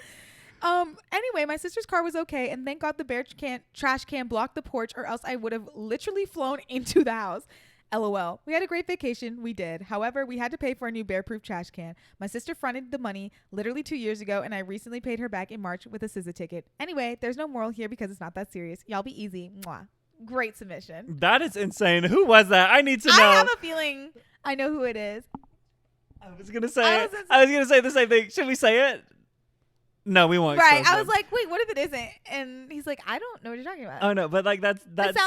Anyway, my sister's car was okay, and thank God the trash can blocked the porch, or else I would have literally flown into the house. LOL. We had a great vacation. We did. However, we had to pay for a new bear-proof trash can. My sister fronted the money literally 2 years ago, and I recently paid her back in March with a SZA ticket. Anyway, there's no moral here because it's not that serious. Y'all be easy. Mwah. Great submission. That is insane. Who was that? I need to know. I have a feeling I know who it is. I was going to say the same thing. Should we say it? No, we won't. Right. I was like, wait, what if it isn't? And he's like, I don't know what you're talking about. Oh, no. But like that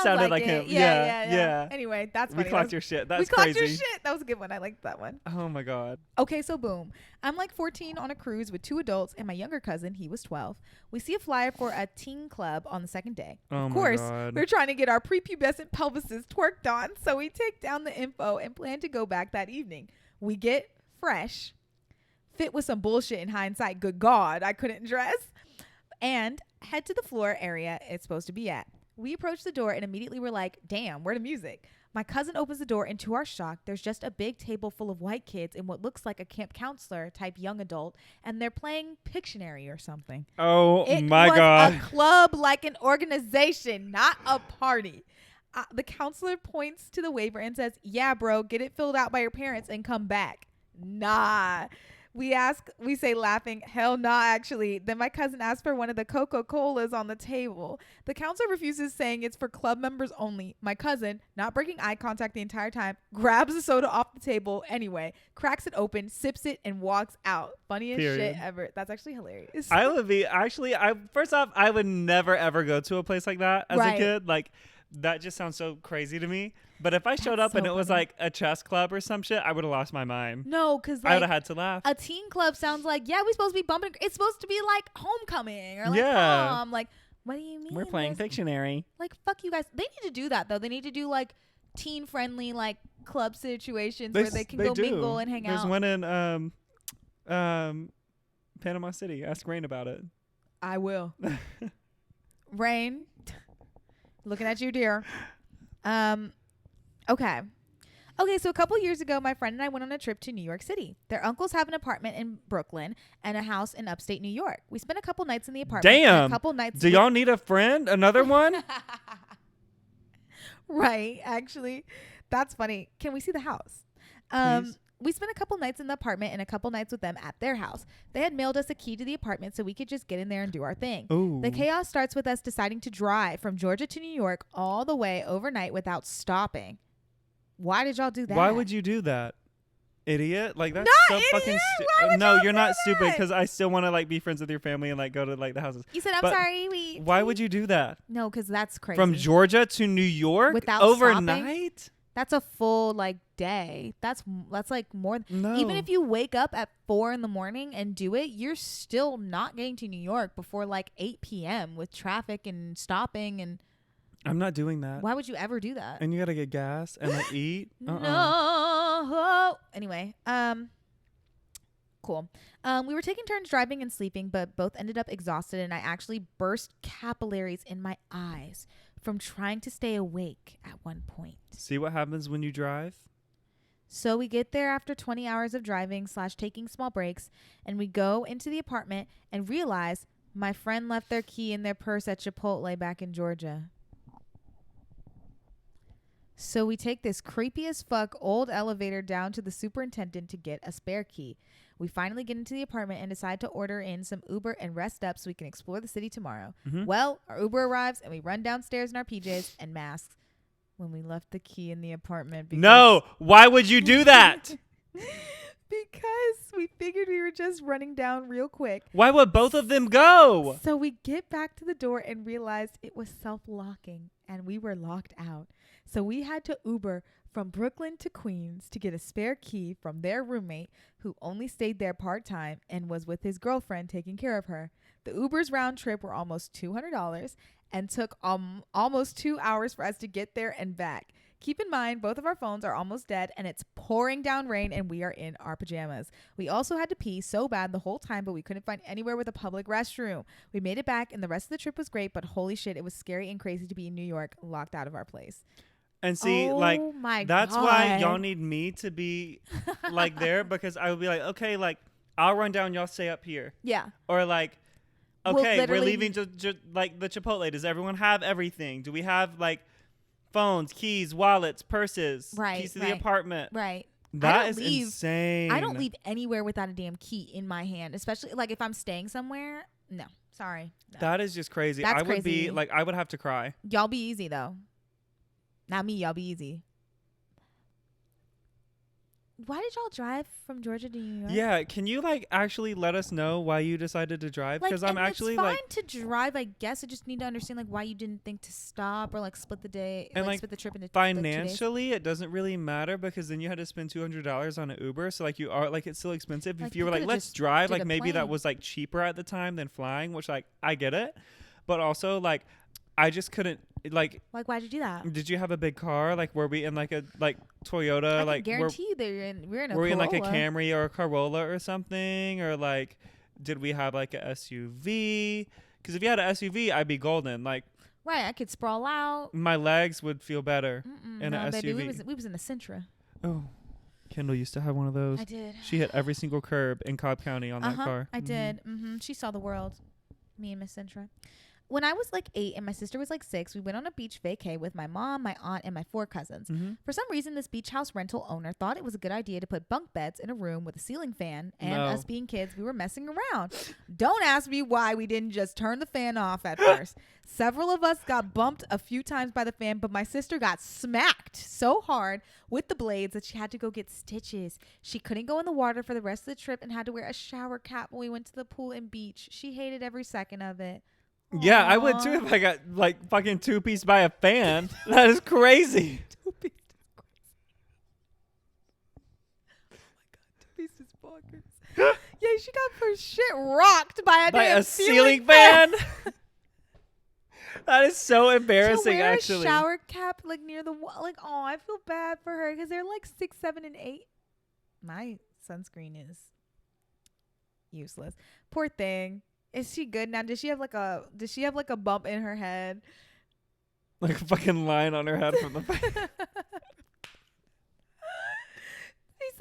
sounded like him. Yeah. Anyway, that's funny. We clocked your shit. That's crazy. We clocked your crazy. shit. That was a good one. I liked that one. Oh, my God. Okay, so boom. I'm like 14 on a cruise with 2 adults and my younger cousin. He was 12. We see a flyer for a teen club on the second day. Oh, of course, my God. we're trying to get our prepubescent pelvises twerked on. So we take down the info and plan to go back that evening. We get fresh. Fit with some bullshit in hindsight. Good God, I couldn't dress. And head to the floor area it's supposed to be at. We approach the door and immediately we're like, damn, where the music? My cousin opens the door and to our shock, there's just a big table full of white kids in what looks like a camp counselor type young adult. And they're playing Pictionary or something. Oh my God. It was a club like an organization, not a party. The counselor points to the waiver and says, yeah, bro, get it filled out by your parents and come back. Nah. We say laughing, hell nah, actually. Then my cousin asks for one of the Coca-Colas on the table. The counselor refuses, saying it's for club members only. My cousin, not breaking eye contact the entire time, grabs the soda off the table anyway, cracks it open, sips it, and walks out. Funniest shit ever. That's actually hilarious. First off, I would never ever go to a place like that as a kid. Like, that just sounds so crazy to me. But if I showed up and it was like a chess club or some shit, I would have lost my mind. No, because like, I would have had to laugh. A teen club sounds like, yeah, we're supposed to be bumping. It's supposed to be like homecoming or like prom. Like, what do you mean? We're playing Pictionary. Like, fuck you guys. They need to do that though. They need to do like teen friendly like club situations where they can go mingle and hang out. There's one in Panama City. Ask Rain about it. I will. Rain, looking at you, dear. Okay, so a couple years ago, my friend and I went on a trip to New York City. Their uncles have an apartment in Brooklyn and a house in upstate New York. We spent a couple nights in the apartment. Damn. A couple nights. Do y'all need a friend? Another one? Right, actually. That's funny. Can we see the house? Please. We spent a couple nights in the apartment and a couple nights with them at their house. They had mailed us a key to the apartment so we could just get in there and do our thing. Ooh. The chaos starts with us deciding to drive from Georgia to New York all the way overnight without stopping. Why did y'all do that? Why would you do that? Idiot. Like, that's not so idiot. fucking stupid. No, you're not stupid, because I still want to like be friends with your family and like go to like the houses. You said, I'm But sorry. why would you do that? No, because that's crazy. From Georgia to New York Without overnight? Stopping? That's a full like day. That's like more. No. Even if you wake up at 4 a.m. and do it, you're still not getting to New York before like 8 p.m. with traffic and stopping. And I'm not doing that. why would you ever do that? And you gotta get gas and like eat. No. Anyway, cool. We were taking turns driving and sleeping, but both ended up exhausted, and I actually burst capillaries in my eyes from trying to stay awake at one point. See what happens when you drive? So we get there after 20 hours of driving / taking small breaks, and we go into the apartment and realize my friend left their key in their purse at Chipotle back in Georgia. So we take this creepy as fuck old elevator down to the superintendent to get a spare key. We finally get into the apartment and decide to order in some Uber and rest up so we can explore the city tomorrow. Mm-hmm. Well, our Uber arrives and we run downstairs in our PJs and masks when we left the key in the apartment. No, why would you do that? Because we figured we were just running down real quick. Why would both of them go? So we get back to the door and realized it was self-locking and we were locked out. So we had to Uber from Brooklyn to Queens to get a spare key from their roommate who only stayed there part-time and was with his girlfriend taking care of her. The Ubers round trip were almost $200 and took almost 2 hours for us to get there and back. Keep in mind, both of our phones are almost dead and it's pouring down rain and we are in our pajamas. We also had to pee so bad the whole time, but we couldn't find anywhere with a public restroom. We made it back and the rest of the trip was great, but holy shit, it was scary and crazy to be in New York, locked out of our place. And see, that's why y'all need me to be like there, because I would be like, okay, like I'll run down, y'all stay up here. Yeah. Or like, okay, we're leaving like the Chipotle. Does everyone have everything? Do we have like phones, keys, wallets, purses, keys to the apartment? Right. That is insane. I don't leave anywhere without a damn key in my hand, especially like if I'm staying somewhere. No, sorry. No. That is just crazy. That's would be like, I would have to cry. Y'all be easy though. Not me, y'all be easy. Why did y'all drive from Georgia to New York? Yeah, can you like actually let us know why you decided to drive? Because I'm actually it's fine to drive, I guess. I just need to understand like why you didn't think to stop or like split the day and like split the trip into financially it doesn't really matter, because then you had to spend $200 on an Uber, so like you are like it's still expensive. Like, if you were like let's drive, like maybe that was like cheaper at the time than flying, which like I get it, but also like I just couldn't like why'd you do that? Did you have a big car? Like were we in like a Toyota? I can guarantee you that we're in a Were we in Corolla. like a Camry or a Corolla or something? Or like did we have like a SUV? Because if you had an SUV, I'd be golden. Like right, I could sprawl out. My legs would feel better in an SUV. Baby, we was in a Sentra. Oh, Kyndal used to have one of those. I did. She hit every single curb in Cobb County on that car. I did. She saw the world. Me and Miss Sentra. When I was like 8 and my sister was like 6, we went on a beach vacay with my mom, my aunt, and my 4 cousins. For some reason, this beach house rental owner thought it was a good idea to put bunk beds in a room with a ceiling fan, and us being kids, we were messing around. Don't ask me why we didn't just turn the fan off at first. Several of us got bumped a few times by the fan, but my sister got smacked so hard with the blades that she had to go get stitches. She couldn't go in the water for the rest of the trip and had to wear a shower cap when we went to the pool and beach. She hated every second of it. Yeah, I would too if I got like fucking 2-piece by a fan. That is crazy. 2-piece is crazy. Oh my god, 2-piece is bonkers. Yeah, she got her shit rocked by a ceiling fan. That is so embarrassing. She'll wear actually, a shower cap like near the wall. Like, oh, I feel bad for her because they're like 6, 7, and 8. My sunscreen is useless. Poor thing. Is she good now? Does she have like a bump in her head? Like a fucking line on her head from the fan.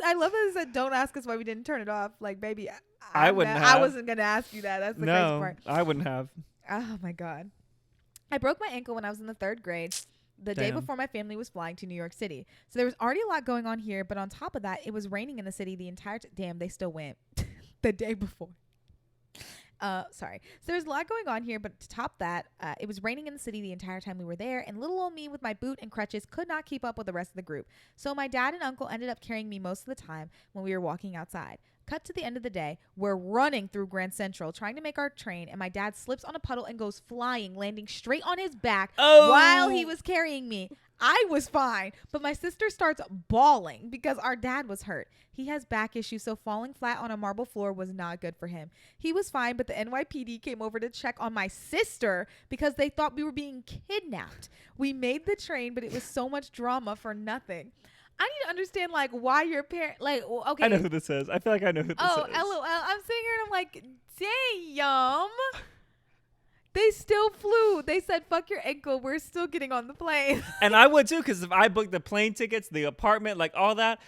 I love that it said, don't ask us why we didn't turn it off. Like, baby, I wouldn't have. I wasn't going to ask you that. That's the crazy part. I wouldn't have. Oh, my God. I broke my ankle when I was in the 3rd grade. the day before my family was flying to New York City. So there was already a lot going on here, but on top of that, it was raining in the city the entire damn, they still went the day before. Sorry. So there's a lot going on here, but to top that, it was raining in the city the entire time we were there, and little old me with my boot and crutches could not keep up with the rest of the group. So my dad and uncle ended up carrying me most of the time when we were walking outside. Cut to the end of the day, we're running through Grand Central trying to make our train, and my dad slips on a puddle and goes flying, landing straight on his back while he was carrying me. I was fine, but my sister starts bawling because our dad was hurt. He has back issues, so falling flat on a marble floor was not good for him. He was fine, but the NYPD came over to check on my sister because they thought we were being kidnapped. We made the train, but it was so much drama for nothing. I need to understand, like, why your parent, like, okay. I know who this is. I feel like I know who this is. Oh, LOL. I'm sitting here and I'm like, damn. They still flew. They said, fuck your ankle. We're still getting on the plane. And I would too, because if I booked the plane tickets, the apartment, like all that,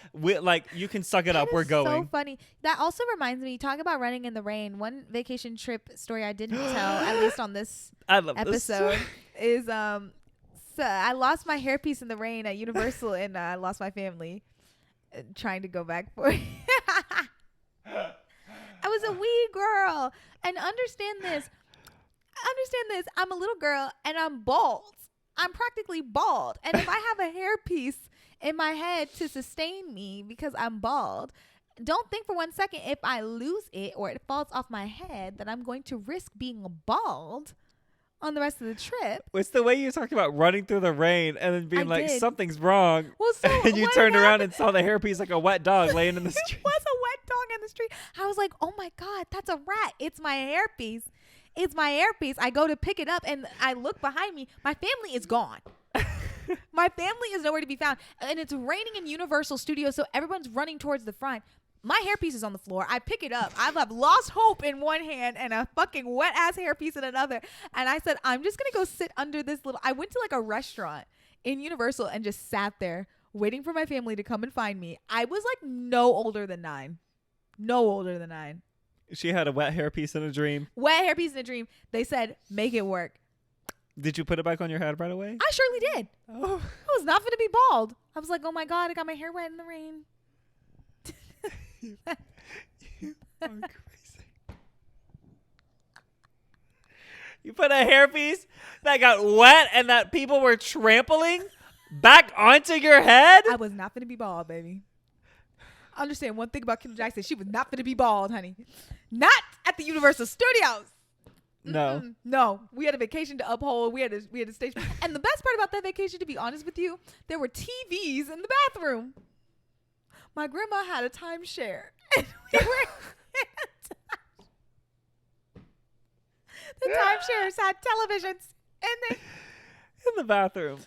you can suck it up. We're going. So funny. That also reminds me, talk about running in the rain. One vacation trip story I didn't tell, at least on this episode, is so I lost my hairpiece in the rain at Universal, and I lost my family trying to go back for it. I was a wee girl, and understand this. I'm a little girl, and I'm bald. I'm practically bald, and if I have a hairpiece in my head to sustain me because I'm bald, don't think for 1 second if I lose it or it falls off my head that I'm going to risk being bald on the rest of the trip. It's the way you talked about running through the rain and then being something's wrong. Well, so and you turned around and saw the hairpiece like a wet dog laying in the street. It was a wet dog in the street. I was like, oh my God, that's a rat. It's my hairpiece. It's my hairpiece. I go to pick it up and I look behind me. My family is gone. My family is nowhere to be found. And it's raining in Universal Studios, so everyone's running towards the front. My hairpiece is on the floor. I pick it up. I've lost hope in one hand and a fucking wet ass hairpiece in another. And I said, I'm just going to go sit under this I went to like a restaurant in Universal and just sat there waiting for my family to come and find me. I was like no older than 9. No older than 9. She had a wet hairpiece in a dream. Wet hairpiece in a dream. They said, make it work. Did you put it back on your head right away? I surely did. Oh. I was not going to be bald. I was like, oh my God, I got my hair wet in the rain. You are crazy. You put a hairpiece that got wet and that people were trampling back onto your head? I was not going to be bald, baby. Understand one thing about Kyndal Jackson. She was not going to be bald, honey. Not at the Universal Studios. No. No. We had a vacation to uphold. We had a station. And the best part about that vacation, to be honest with you, there were TVs in the bathroom. My grandma had a timeshare. And we were the timeshares had televisions in the bathroom.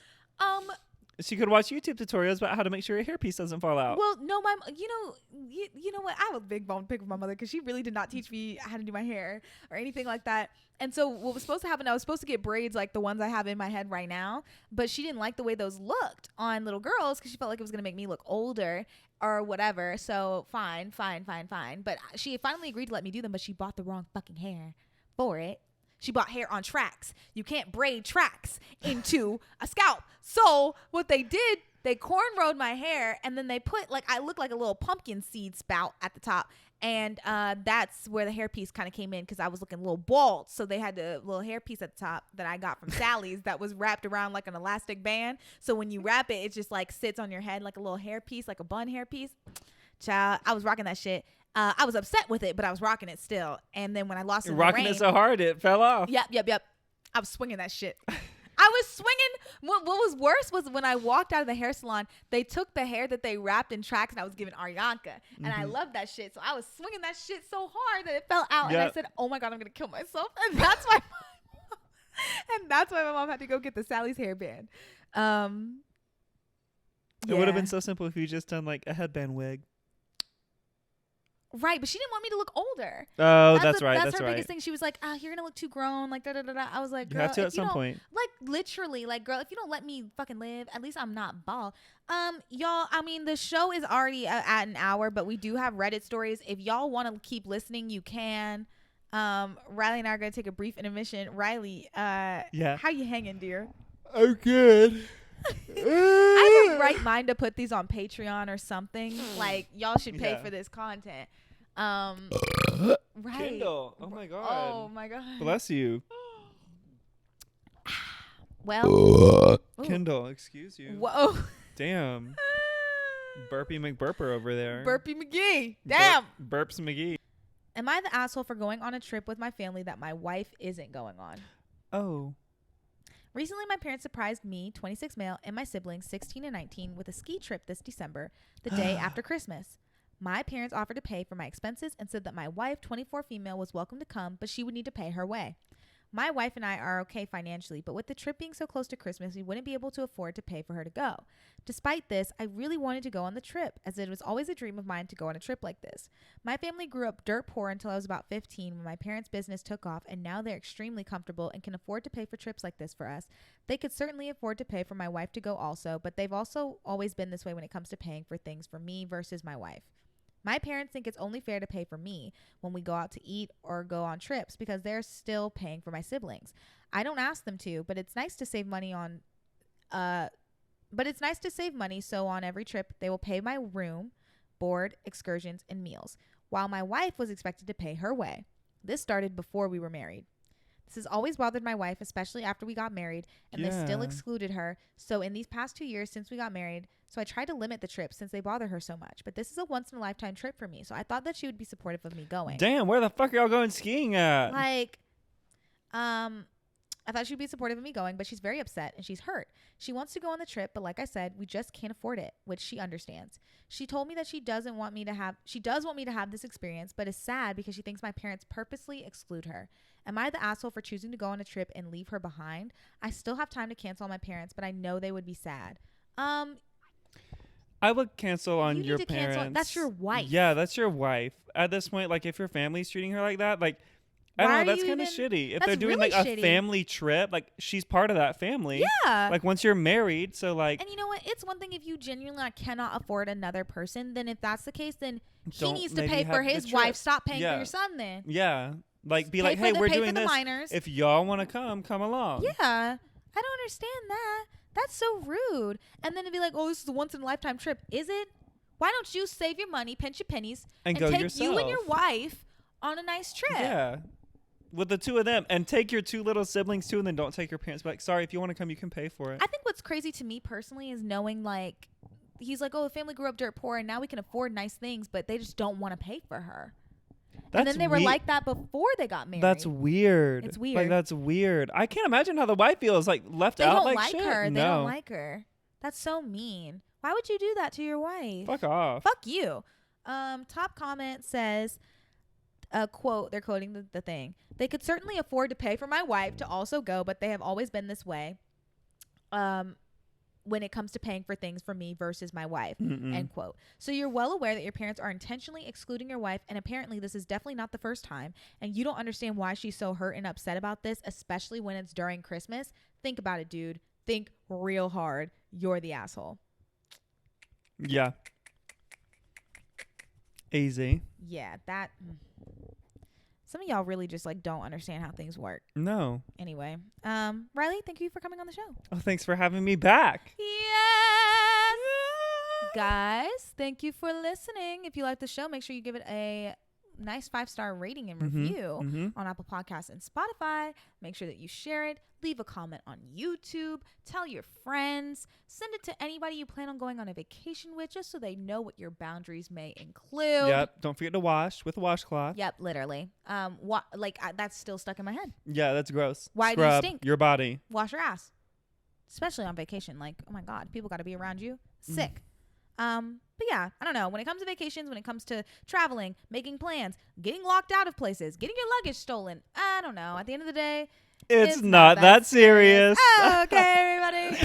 She could watch YouTube tutorials about how to make sure your hairpiece doesn't fall out. Well, no, you know what? I have a big bone to pick with my mother because she really did not teach me how to do my hair or anything like that. And so what was supposed to happen, I was supposed to get braids like the ones I have in my head right now, but she didn't like the way those looked on little girls because she felt like it was going to make me look older or whatever. So fine. But she finally agreed to let me do them, but she bought the wrong fucking hair for it. She bought hair on tracks. You can't braid tracks into a scalp. So what they did, they cornrowed my hair, and then they put I look like a little pumpkin seed spout at the top. And that's where the hairpiece kind of came in because I was looking a little bald. So they had the little hairpiece at the top that I got from Sally's that was wrapped around like an elastic band. So when you wrap it, it just like sits on your head like a little hairpiece, like a bun hairpiece. Child, I was rocking that shit. I was upset with it, but I was rocking it still. And then when I lost it in the rain, rocking it so hard it fell off. Yep. I was swinging that shit. I was swinging. What was worse was when I walked out of the hair salon, they took the hair that they wrapped in tracks and I was giving Arianka. And I loved that shit. So I was swinging that shit so hard that it fell out. Yep. And I said, oh my God, I'm going to kill myself. And that's why my mom had to go get the Sally's hairband. It would have been so simple if you just done like a headband wig. Right, but she didn't want me to look older. Oh, that's right. That's her biggest thing. She was like, you're gonna look too grown, like da-da-da-da. I was like, girl, you have to at some point. Like literally, like girl, if you don't let me fucking live, at least I'm not bald. Y'all, I mean, the show is already at an hour, but we do have Reddit stories. If y'all want to keep listening, you can. Riley and I are gonna take a brief intermission. Riley, how you hanging, dear? I'm good. I have a right mind to put these on Patreon or something. Like, y'all should pay for this content. Right. Kyndal. Oh my god. Oh my god. Bless you. Well. Kyndal, excuse you. Whoa. Damn. Burpy McBurper over there. Burpy McGee. Damn. Burps McGee. Am I the asshole for going on a trip with my family that my wife isn't going on? Oh. Recently, my parents surprised me, 26 male, and my siblings, 16 and 19, with a ski trip this December, the day after Christmas. My parents offered to pay for my expenses and said that my wife, 24 female, was welcome to come, but she would need to pay her way. My wife and I are okay financially, but with the trip being so close to Christmas, we wouldn't be able to afford to pay for her to go. Despite this, I really wanted to go on the trip, as it was always a dream of mine to go on a trip like this. My family grew up dirt poor until I was about 15 when my parents' business took off, and now they're extremely comfortable and can afford to pay for trips like this for us. They could certainly afford to pay for my wife to go also, but they've also always been this way when it comes to paying for things for me versus my wife. My parents think it's only fair to pay for me when we go out to eat or go on trips because they're still paying for my siblings. I don't ask them to, but it's nice to save money so on every trip they will pay my room, board, excursions, and meals, while my wife was expected to pay her way. This started before we were married. This has always bothered my wife, especially after we got married, and they still excluded her. So in these past 2 years since we got married, so I tried to limit the trips since they bother her so much. But this is a once-in-a-lifetime trip for me, so I thought that she would be supportive of me going. Damn, where the fuck are y'all going skiing at? Like, I thought she'd be supportive of me going, but she's very upset and she's hurt. She wants to go on the trip, but like I said, we just can't afford it, which she understands. She told me that she does want me to have this experience, but is sad because she thinks my parents purposely exclude her. Am I the asshole for choosing to go on a trip and leave her behind? I still have time to cancel on my parents, but I know they would be sad. I would cancel on your parents. That's your wife. Yeah, that's your wife. At this point, like, if your family's treating her like that, like, I don't know, that's kind of shitty. If they're doing really like a family trip, like, she's part of that family. Yeah. Like, once you're married, so like. And you know what? It's one thing if you genuinely cannot afford another person. Then if that's the case, then he needs to pay for his wife. Stop paying for your son then. Yeah. Like, be like, hey, we're doing this. Minors. If y'all want to come along. Yeah. I don't understand that. That's so rude. And then to be like, oh, this is a once-in-a-lifetime trip. Is it? Why don't you save your money, pinch your pennies, and go take yourself. You and your wife on a nice trip? Yeah. With the two of them. And take your two little siblings, too, and then don't take your parents back. Sorry, if you want to come, you can pay for it. I think what's crazy to me personally is knowing, like, he's like, oh, the family grew up dirt poor, and now we can afford nice things, but they just don't want to pay for her. And then they were like that before they got married. That's weird. It's weird. Like, that's weird. I can't imagine how the wife feels, like, left out like shit. They don't like her. That's so mean. Why would you do that to your wife? Fuck off. Fuck you. Top comment says, quote, they're quoting the thing. They could certainly afford to pay for my wife to also go, but they have always been this way. When it comes to paying for things for me versus my wife, end quote. So you're well aware that your parents are intentionally excluding your wife, and apparently this is definitely not the first time, and you don't understand why she's so hurt and upset about this, especially when it's during Christmas. Think about it, dude. Think real hard. You're the asshole. Yeah. Easy. Yeah, that... Some of y'all really just like don't understand how things work. No. Anyway, Riley, thank you for coming on the show. Oh, thanks for having me back. Yes. Guys, thank you for listening. If you like the show, make sure you give it a nice 5-star rating and review on Apple Podcasts and Spotify. Make sure that you share it. Leave a comment on YouTube. Tell your friends. Send it to anybody you plan on going on a vacation with, just so they know what your boundaries may include. Yep. Don't forget to wash with a washcloth. Yep. Literally. That's still stuck in my head. Yeah, that's gross. Why Scrub do you stink? Your body. Wash your ass. Especially on vacation. Like, oh my God, people got to be around you. Sick. But yeah, I don't know. When it comes to vacations, when it comes to traveling, making plans, getting locked out of places, getting your luggage stolen, I don't know. At the end of the day, it's not that serious. Oh, okay, everybody.